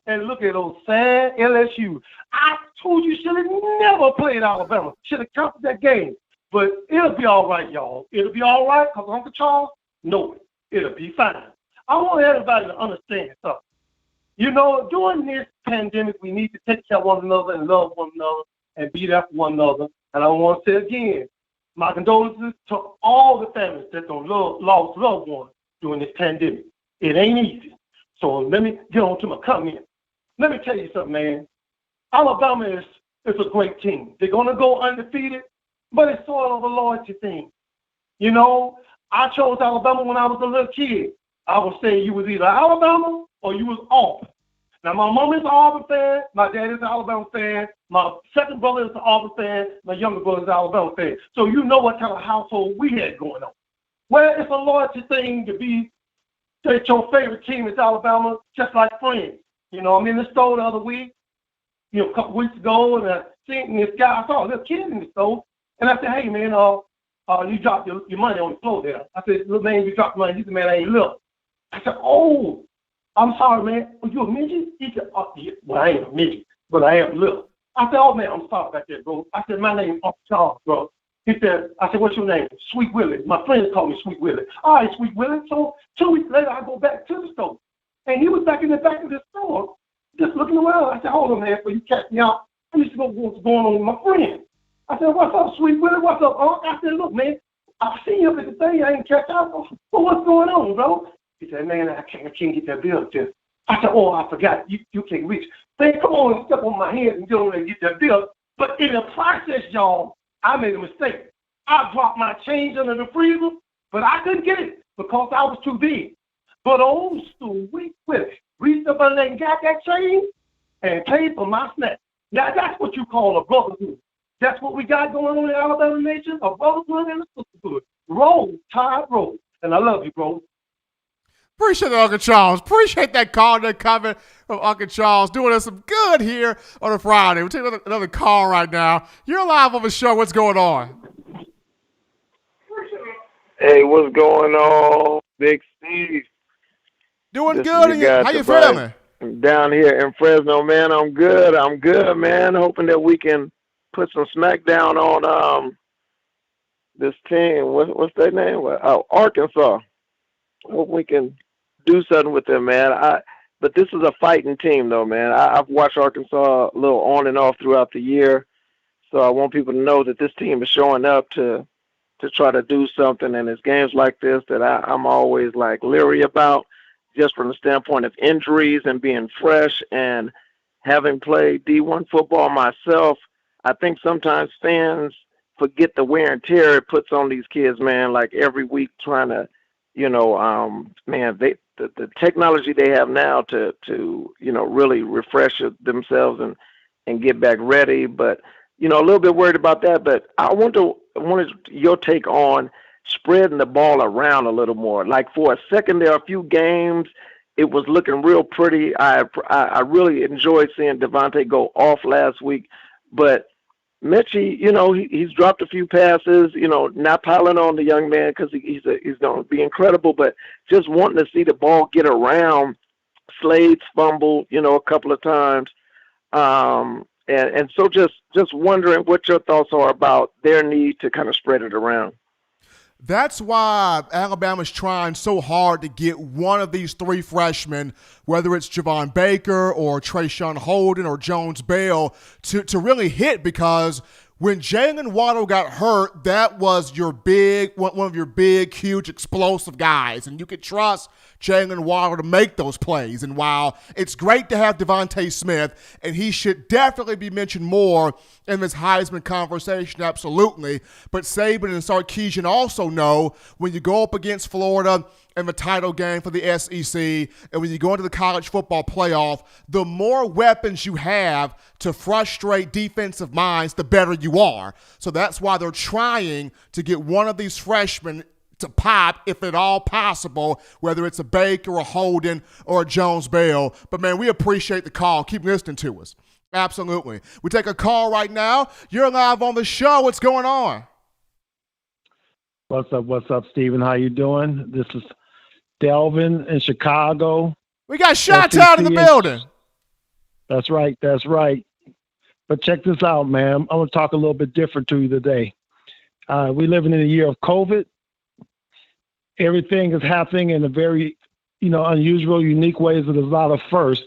And look at those sad LSU. I told you should have never played Alabama. Should have counted that game. But it'll be all right, y'all. It'll be all right because Uncle Charles knows it. It'll be fine. I want everybody to understand something. You know, during this pandemic, we need to take care of one another and love one another and be there for one another. And I want to say again, my condolences to all the families that lost loved ones during this pandemic. It ain't easy. So let me get on to my comment. Let me tell you something, man. Alabama is a great team. They're going to go undefeated, but it's sort of a loyalty thing. You know, I chose Alabama when I was a little kid. I would say you was either Alabama or you was Auburn. Now, my mom is an Auburn fan. My dad is an Alabama fan. My second brother is an Auburn fan. My younger brother is an Alabama fan. So you know what kind of household we had going on. Well, it's a loyalty thing to be that your favorite team is Alabama, just like friends. You know, I'm in the store the other week, a couple weeks ago, and I seen this guy. I saw a little kid in the store, and I said, hey, man, you dropped your money on the floor there. I said, little man, you dropped money. He said, man, I ain't little. I said, oh, I'm sorry, man. Are you a midget? He said, oh, yeah. Well, I ain't a midget, but I am little. I said, oh, man, I'm sorry about that, bro. I said, my name is Uncle Charles, bro. He said, I said, what's your name? Sweet Willie. My friends call me Sweet Willie. All right, Sweet Willie. So 2 weeks later, I go back to the store. And he was back in the back of the store just looking around. I said, hold on, man, before you catch me out. I used to go what's going on with my friends. I said, what's up, Sweet Willie? What's up, Unc? I said, look, man, I seen you up at the thing. I ain't catch out. But what's going on, bro? He said, man, I can't get that bill to. I said, oh, I forgot. You can't reach. Man, come on and step on my head and get on and get that bill. But in the process, y'all, I made a mistake. I dropped my change under the freezer, but I couldn't get it because I was too big. But old Sweet Willie reached up under there and got that change and paid for my snack. Now, that's what you call a brotherhood. That's what we got going on in Alabama Nation, a brotherhood and a sisterhood. Roll, Tide, roll. And I love you, bro. Appreciate that, Uncle Charles. Appreciate that call that coming from Uncle Charles, doing us some good here on a Friday. We'll take another call right now. You're live on the show. What's going on? Hey, what's going on, Big Steve? Doing good. How you feeling? Down here in Fresno, man. I'm good, man. Hoping that we can put some smack down on this team. What's their name? Arkansas. Hope we can do something with them, man. But this is a fighting team, though, man. I've watched Arkansas a little on and off throughout the year, so I want people to know that this team is showing up to try to do something. And it's games like this that I'm always like leery about, just from the standpoint of injuries and being fresh. And having played D1 football myself, I think sometimes fans forget the wear and tear it puts on these kids, man. Like every week trying to, man, the technology they have now to really refresh themselves and get back ready. But a little bit worried about that. But I wanted your take on spreading the ball around a little more. Like for a second there, a few games, it was looking real pretty. I really enjoyed seeing Devontae go off last week, but Mechie, he's dropped a few passes, not piling on the young man because he's going to be incredible, but just wanting to see the ball get around. Slade's fumbled, a couple of times. And so just wondering what your thoughts are about their need to kind of spread it around. That's why Alabama's trying so hard to get one of these three freshmen, whether it's Javon Baker or Trayshawn Holden or Jones Bell, to really hit, because when Jalen Waddle got hurt, that was your one of your big, huge, explosive guys, and you could trust Jalen Waddle to make those plays. And while it's great to have Devontae Smith, and he should definitely be mentioned more in this Heisman conversation, absolutely, but Saban and Sarkisian also know when you go up against Florida in the title game for the SEC, and when you go into the college football playoff, the more weapons you have to frustrate defensive minds, the better you are. So that's why they're trying to get one of these freshmen to pop, if at all possible, whether it's a Baker, a Holden, or a Jones Bell. But, man, we appreciate the call. Keep listening to us. Absolutely. We take a call right now. You're live on the show. What's going on? What's up, Steven? How you doing? This is Delvin in Chicago. We got Shot-Town in the building. That's right. But check this out, man. I'm going to talk a little bit different to you today. We living in a year of COVID. Everything is happening in a very, unusual, unique ways. There's a lot of firsts.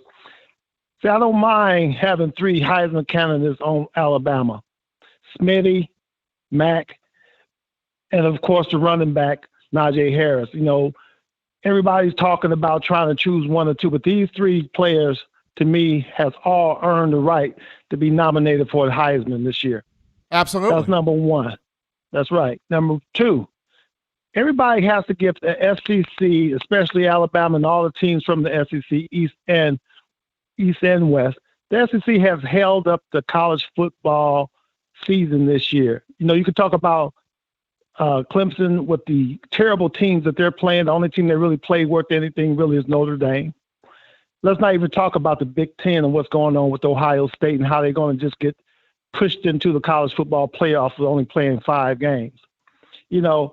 See, I don't mind having three Heisman candidates on Alabama: Smitty, Mac, and of course the running back Najee Harris. Everybody's talking about trying to choose one or two, but these three players, to me, has all earned the right to be nominated for the Heisman this year. Absolutely. That's number one. That's right. Number two, everybody has to give the SEC, especially Alabama and all the teams from the SEC, East and West. The SEC has held up the college football season this year. You could talk about Clemson with the terrible teams that they're playing. The only team that really played worth anything really is Notre Dame. Let's not even talk about the Big Ten and what's going on with Ohio State and how they're going to just get pushed into the college football playoffs with only playing 5 games. The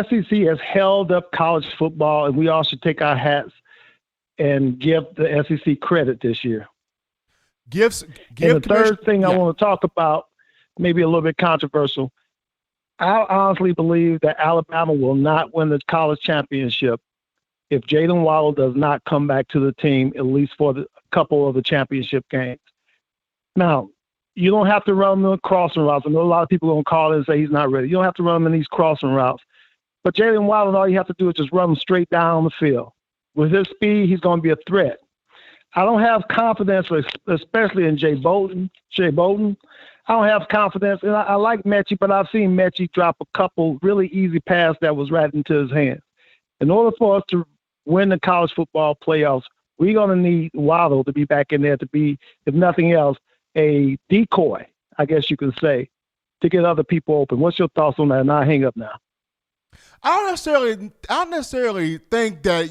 SEC has held up college football, and we all should take our hats and give the SEC credit this year. And the third thing I want to talk about, maybe a little bit controversial, I honestly believe that Alabama will not win the college championship if Jalen Waddle does not come back to the team, at least for a couple of the championship games. Now, you don't have to run the crossing routes. I know a lot of people are going to call it and say he's not ready. You don't have to run him in these crossing routes. But Jalen Waddle, all you have to do is just run him straight down the field. With his speed, he's going to be a threat. I don't have confidence, especially in Jay Bolden. I don't have confidence, and I like Mechie, but I've seen Mechie drop a couple really easy passes that was right into his hands. In order for us to win the college football playoffs, we're going to need Waddle to be back in there to be, if nothing else, a decoy, I guess you could say, to get other people open. What's your thoughts on that? And I'll hang up now. I don't necessarily think that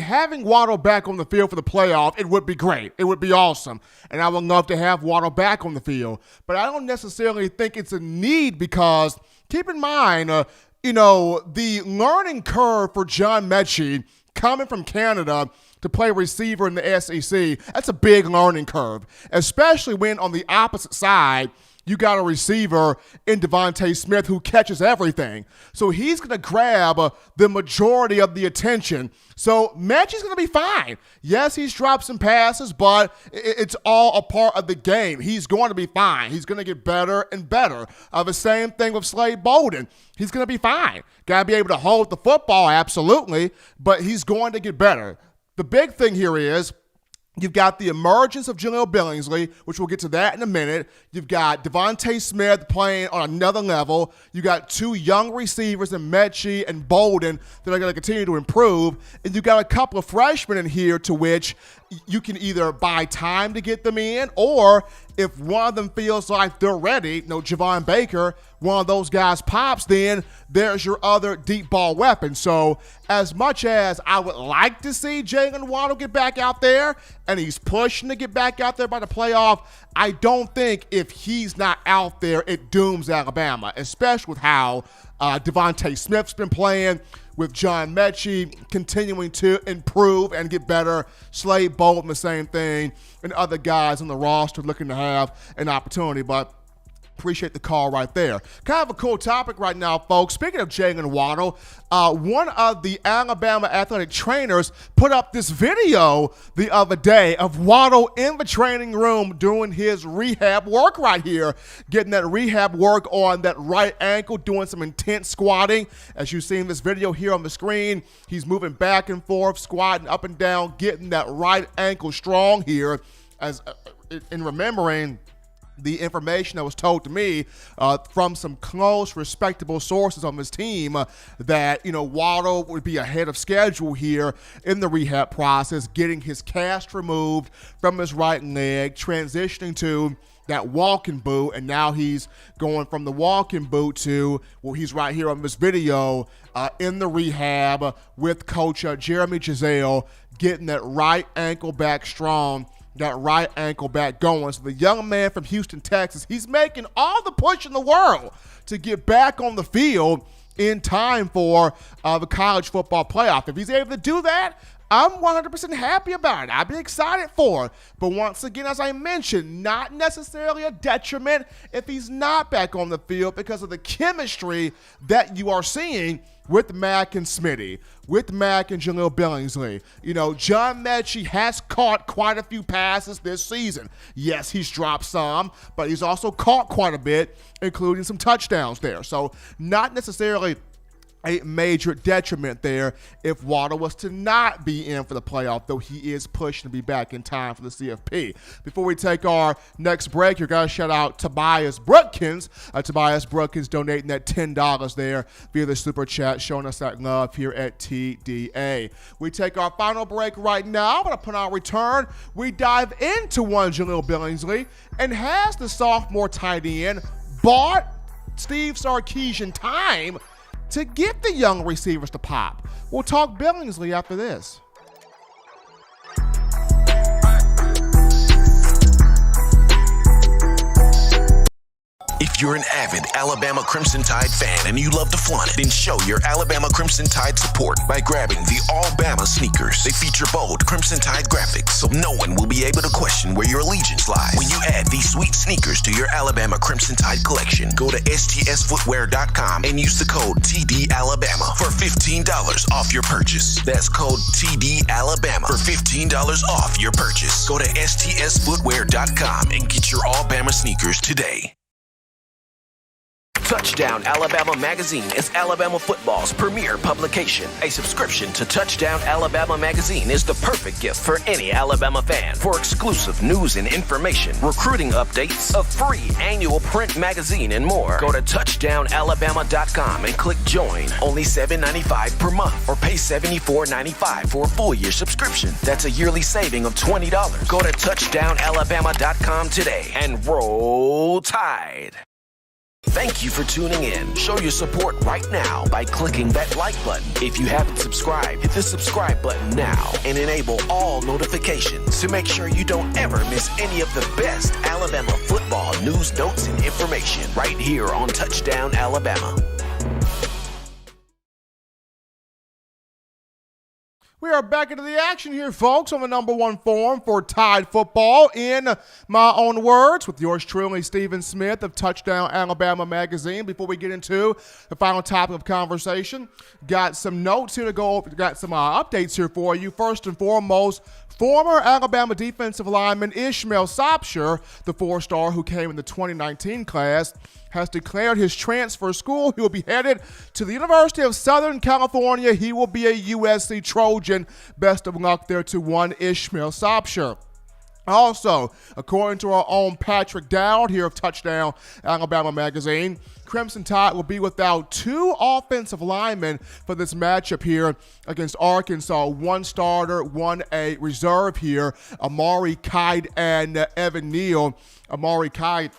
having Waddle back on the field for the playoff, it would be great. It would be awesome. And I would love to have Waddle back on the field. But I don't necessarily think it's a need because, keep in mind, the learning curve for John Mechie coming from Canada to play receiver in the SEC, that's a big learning curve, especially when on the opposite side, you got a receiver in Devontae Smith who catches everything. So he's going to grab the majority of the attention. So Mechie's going to be fine. Yes, he's dropped some passes, but it's all a part of the game. He's going to be fine. He's going to get better and better. The same thing with Slade Bolden. He's going to be fine. Got to be able to hold the football, absolutely, but he's going to get better. The big thing here is you've got the emergence of Jahleel Billingsley, which we'll get to that in a minute. You've got Devontae Smith playing on another level. You got two young receivers in Mechie and Bolden that are going to continue to improve. And you've got a couple of freshmen in here to which you can either buy time to get them in, or if one of them feels like they're ready, Javon Baker, one of those guys pops, then there's your other deep ball weapon. So as much as I would like to see Jalen Waddle get back out there, and he's pushing to get back out there by the playoff, I don't think if he's not out there, it dooms Alabama, especially with how Devontae Smith's been playing, with John Mechie continuing to improve and get better, Slade Bolden the same thing, and other guys on the roster looking to have an opportunity. But appreciate the call right there. Kind of a cool topic right now, folks. Speaking of Jalen Waddle, one of the Alabama athletic trainers put up this video the other day of Waddle in the training room doing his rehab work right here, getting that rehab work on that right ankle, doing some intense squatting. As you see in this video here on the screen, he's moving back and forth, squatting up and down, getting that right ankle strong here, as in remembering the information that was told to me from some close, respectable sources on this team that, Waddle would be ahead of schedule here in the rehab process, getting his cast removed from his right leg, transitioning to that walking boot, and now he's going from the walking boot to, he's right here on this video in the rehab with Coach Jeremy Giselle, getting that right ankle back strong, that right ankle back going. So the young man from Houston, Texas, he's making all the push in the world to get back on the field in time for the college football playoff. If he's able to do that, I'm 100% happy about it. I'd be excited for it. But once again, as I mentioned, not necessarily a detriment if he's not back on the field because of the chemistry that you are seeing with Mac and Smitty, with Mac and Jahleel Billingsley. John Mechie has caught quite a few passes this season. Yes, he's dropped some, but he's also caught quite a bit, including some touchdowns there. So not necessarily a major detriment there if Waddle was to not be in for the playoff, though he is pushing to be back in time for the CFP. Before we take our next break, you're going to shout out Tobias Brookins. Tobias Brookins donating that $10 there via the Super Chat, showing us that love here at TDA. We take our final break right now, but upon our return, we dive into one Jahleel Billingsley, and has the sophomore tight end bought Steve Sarkisian time to get the young receivers to pop? We'll talk Billingsley after this. If you're an avid Alabama Crimson Tide fan and you love to flaunt it, then show your Alabama Crimson Tide support by grabbing the All-Bama sneakers. They feature bold Crimson Tide graphics, so no one will be able to question where your allegiance lies. When you add these sweet sneakers to your Alabama Crimson Tide collection, go to STSfootwear.com and use the code TDAlabama for $15 off your purchase. That's code TDAlabama for $15 off your purchase. Go to STSfootwear.com and get your All-Bama sneakers today. Touchdown Alabama Magazine is Alabama football's premier publication. A subscription to Touchdown Alabama Magazine is the perfect gift for any Alabama fan. For exclusive news and information, recruiting updates, a free annual print magazine, and more, go to touchdownalabama.com and click join. Only $7.95 per month, or pay $74.95 for a full year subscription. That's a yearly saving of $20. Go to touchdownalabama.com today and roll Tide. Thank you for tuning in. Show your support right now by clicking that like button. If you haven't subscribed, hit the subscribe button now and enable all notifications to make sure you don't ever miss any of the best Alabama football news, notes, and information right here on Touchdown Alabama. We are back into the action here, folks, on the number one forum for Tide football, in my own words, with yours truly, Stephen Smith of Touchdown Alabama Magazine. Before we get into the final topic of conversation, got some notes here to go over, got some updates here for you. First and foremost, former Alabama defensive lineman Ishmael Sopsher, the four-star who came in the 2019 class, has declared his transfer school. He will be headed to the University of Southern California. He will be a USC Trojan. Best of luck there to one Ishmael Sopsher. Also, according to our own Patrick Dowd here of Touchdown Alabama Magazine, Crimson Tide will be without two offensive linemen for this matchup here against Arkansas. One starter, a reserve here, Amari Kite and Evan Neal. Amari Kite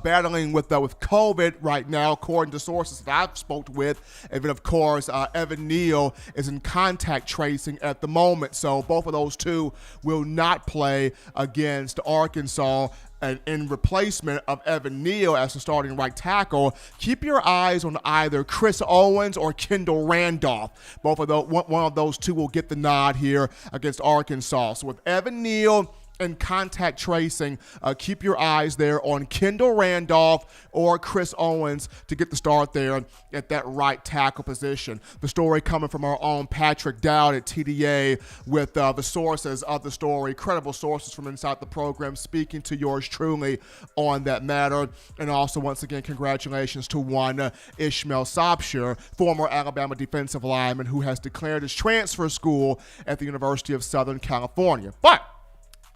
battling with COVID right now, according to sources that I've spoke with. And then, of course, Evan Neal is in contact tracing at the moment. So both of those two will not play against Arkansas. And in replacement of Evan Neal as the starting right tackle, keep your eyes on either Chris Owens or Kendall Randolph. Both of those, one of those two will get the nod here against Arkansas. So with Evan Neal and contact tracing, keep your eyes there on Kendall Randolph or Chris Owens to get the start there at that right tackle position. The story coming from our own Patrick Dowd at TDA with the sources of the story, credible sources from inside the program, speaking to yours truly on that matter. And also, once again, congratulations to one Ishmael Sopsher, former Alabama defensive lineman who has declared his transfer school at the University of Southern California. But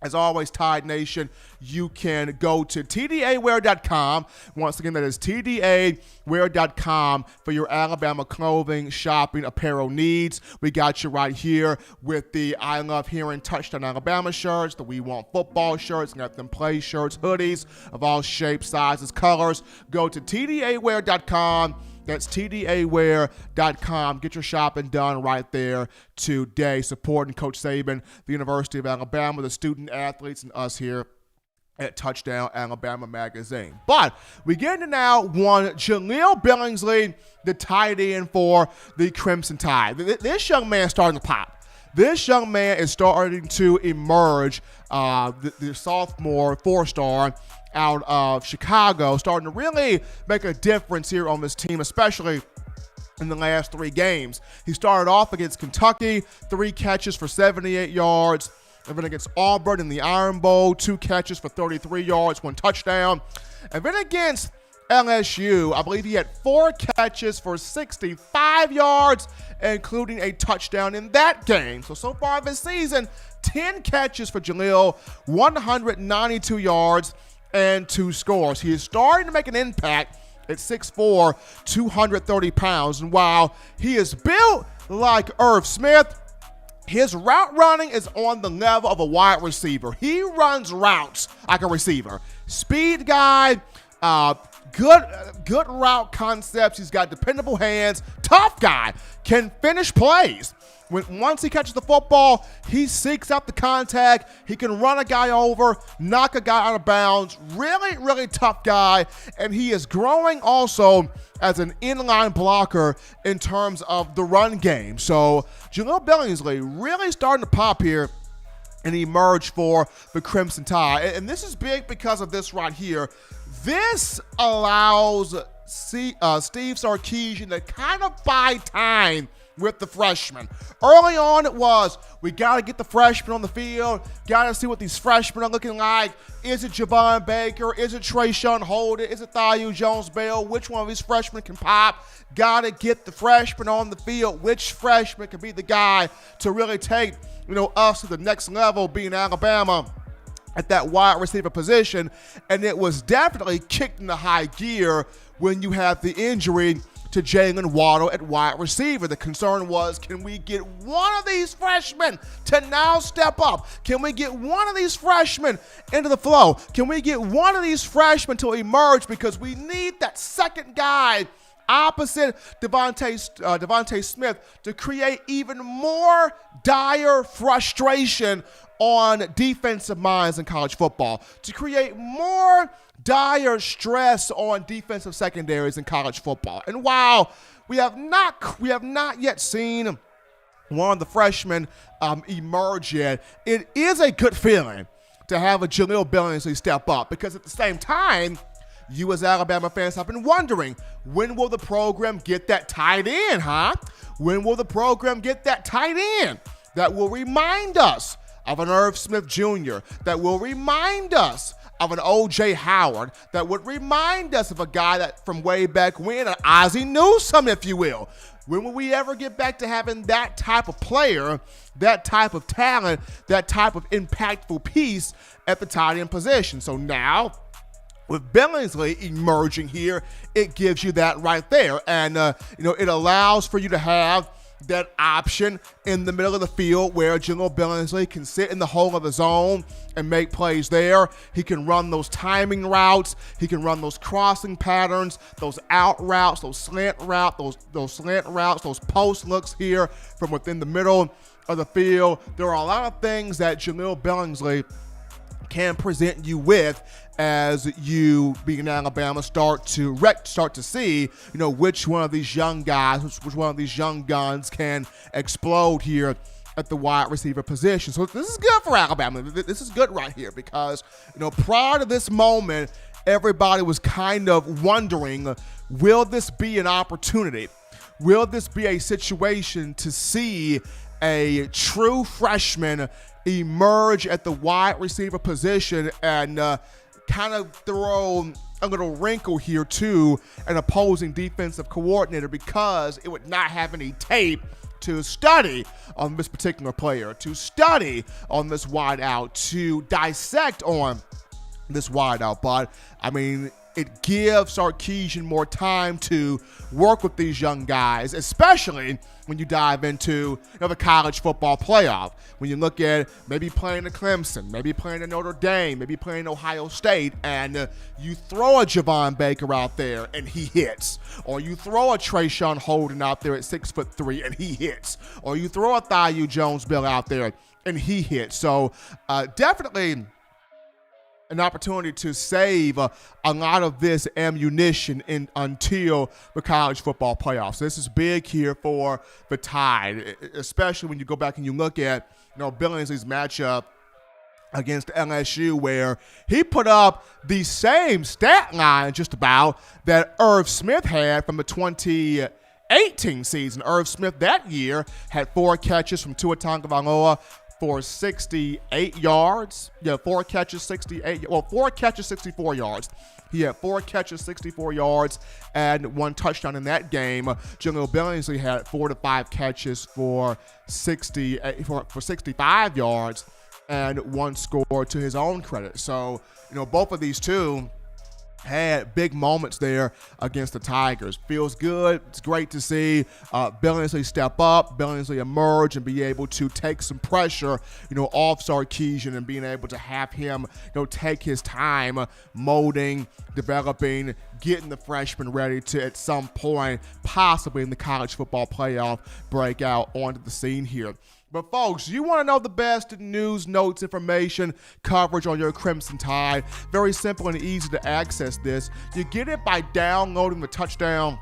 as always, Tide Nation, you can go to tdaware.com. Once again, that is tdaware.com for your Alabama clothing, shopping, apparel needs. We got you right here with the I Love Hearing Touchdown Alabama shirts, the We Want Football shirts, got them play shirts, hoodies of all shapes, sizes, colors. Go to tdaware.com. That's tdaware.com. Get your shopping done right there today. Supporting Coach Saban, the University of Alabama, the student athletes, and us here at Touchdown Alabama Magazine. But we get into now one Jahleel Billingsley, the tight end for the Crimson Tide. This young man is starting to pop. This young man is starting to emerge, the sophomore four-star out of Chicago, starting to really make a difference here on this team, especially in the last three games. He started off against Kentucky, 3 catches for 78 yards. And then against Auburn in the Iron Bowl, 2 catches for 33 yards, 1 touchdown. And then against LSU, I believe he had 4 catches for 65 yards, including a touchdown in that game. So far this season, 10 catches for Jahleel, 192 yards, and 2 scores. He is starting to make an impact at 6'4", 230 pounds. And while he is built like Irv Smith, his route running is on the level of a wide receiver. He runs routes like a receiver. Speed guy, good route concepts. He's got dependable hands. Tough guy, can finish plays. Once he catches the football, he seeks out the contact. He can run a guy over, knock a guy out of bounds. Really, really tough guy. And he is growing also as an inline blocker in terms of the run game. So Jahleel Billingsley really starting to pop here and emerge for the Crimson Tide. And this is big because of this right here. This allows Steve Sarkisian to kind of buy time with the freshmen. Early on it was, we got to get the freshmen on the field, got to see what these freshmen are looking like. Is it Javon Baker? Is it Trayshawn Holden? Is it Thayou Jones-Bell? Which one of these freshmen can pop? Got to get the freshmen on the field. Which freshman can be the guy to really take, us to the next level, being Alabama at that wide receiver position? And it was definitely kicked into high gear when you have the injury to Jalen Waddle at wide receiver. The concern was, can we get one of these freshmen to now step up? Can we get one of these freshmen into the flow? Can we get one of these freshmen to emerge? Because we need that second guy opposite Devontae Smith to create even more dire frustration on defensive minds in college football, to create more dire stress on defensive secondaries in college football. And while we have not yet seen one of the freshmen emerge yet, it is a good feeling to have a Jahleel Billingsley step up, because at the same time, you as Alabama fans have been wondering, when will the program get that tight end, huh? When will the program get that tight end that will remind us of an Irv Smith Jr., that will remind us of an O.J. Howard, that would remind us of a guy that from way back when, an Ozzie Newsome, if you will. When will we ever get back to having that type of player, that type of talent, that type of impactful piece at the tight end position? So now, with Billingsley emerging here, it gives you that right there. And, it allows for you to have that option in the middle of the field where Jahleel Billingsley can sit in the hole of his own and make plays there. He can run those timing routes. He can run those crossing patterns, those out routes, those slant routes, those post looks here from within the middle of the field. There are a lot of things that Jahleel Billingsley can present you with as you, being Alabama, start to see, which one of these young guys, which one of these young guns can explode here at the wide receiver position. So this is good for Alabama. This is good right here because, prior to this moment, everybody was kind of wondering, will this be an opportunity? Will this be a situation to see a true freshman emerge at the wide receiver position and kind of throw a little wrinkle here to an opposing defensive coordinator, because it would not have any tape to study on this particular player, to study on this wideout, to dissect on this wideout. But, it gives Sarkisian more time to work with these young guys, especially when you dive into the college football playoff. When you look at maybe playing at Clemson, maybe playing at Notre Dame, maybe playing Ohio State, and you throw a Javon Baker out there and he hits. Or you throw a Trayshawn Holden out there at 6'3" and he hits. Or you throw a Thaiu Jones-Bill out there and he hits. So definitely an opportunity to save a lot of this ammunition until the college football playoffs. This is big here for the Tide, especially when you go back and you look at Billingsley's matchup against LSU, where he put up the same stat line just about that Irv Smith had from the 2018 season. Irv Smith that year had 4 catches from Tua Tagovailoa for 68 yards. 4 catches, 64 yards. He had 4 catches, 64 yards, and 1 touchdown in that game. Jahleel Billingsley had 4 to 5 catches for 65 yards and 1 score to his own credit. So, both of these two had big moments there against the Tigers. Feels good. It's great to see Billingsley step up, Billingsley emerge, and be able to take some pressure, off Sarkisian, and being able to have him, take his time molding, developing, getting the freshman ready to, at some point, possibly in the college football playoff, break out onto the scene here. But folks, you want to know the best news, notes, information, coverage on your Crimson Tide. Very simple and easy to access this. You get it by downloading the Touchdown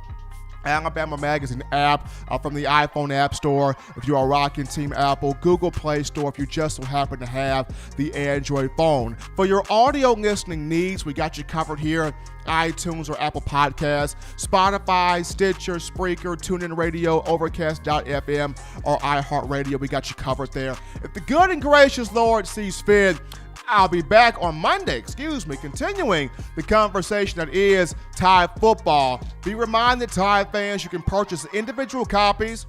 Alabama Magazine app from the iPhone App Store if you are rocking Team Apple, Google Play Store if you just so happen to have the Android phone. For your audio listening needs, we got you covered here. iTunes or Apple Podcasts, Spotify, Stitcher, Spreaker, TuneIn Radio, Overcast.fm, or iHeartRadio. We got you covered there. If the good and gracious Lord sees fit, I'll be back on Monday, continuing the conversation that is Tide football. Be reminded, Tide fans, you can purchase individual copies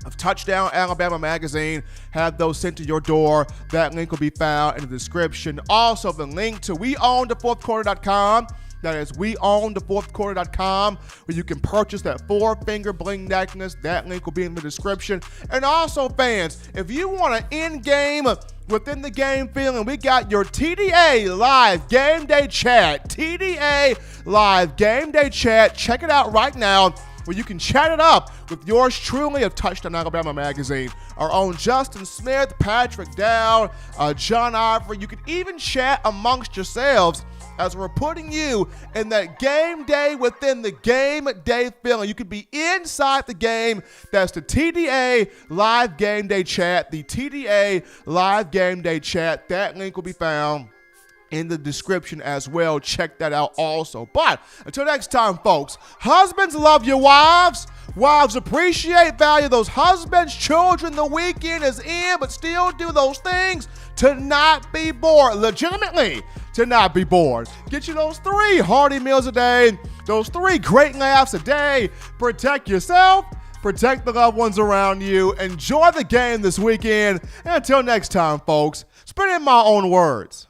of Touchdown Alabama Magazine. Have those sent to your door. That link will be found in the description. Also, the link to WeOwnTheFourthQuarter.com. That is WeOwnTheFourthQuarter.com, where you can purchase that 4-finger bling necklace. That link will be in the description. And also, fans, if you want an in-game, within the game feeling, we got your TDA Live Game Day Chat. TDA Live Game Day Chat. Check it out right now, where you can chat it up with yours truly of Touchdown Alabama Magazine. Our own Justin Smith, Patrick Dowd, John Ivory. You can even chat amongst yourselves as we're putting you in that game day within the game day feeling. You could be inside the game. That's the TDA Live Game Day Chat, the TDA Live Game Day Chat. That link will be found in the description as well. Check that out also. But until next time, folks, husbands love your wives. Wives appreciate, value those husbands. Children, the weekend is in, but still do those things to not be bored. Legitimately, to not be bored. Get you those 3 hearty meals a day, those 3 great laughs a day. Protect yourself, protect the loved ones around you. Enjoy the game this weekend. And until next time, folks, spit in my own words.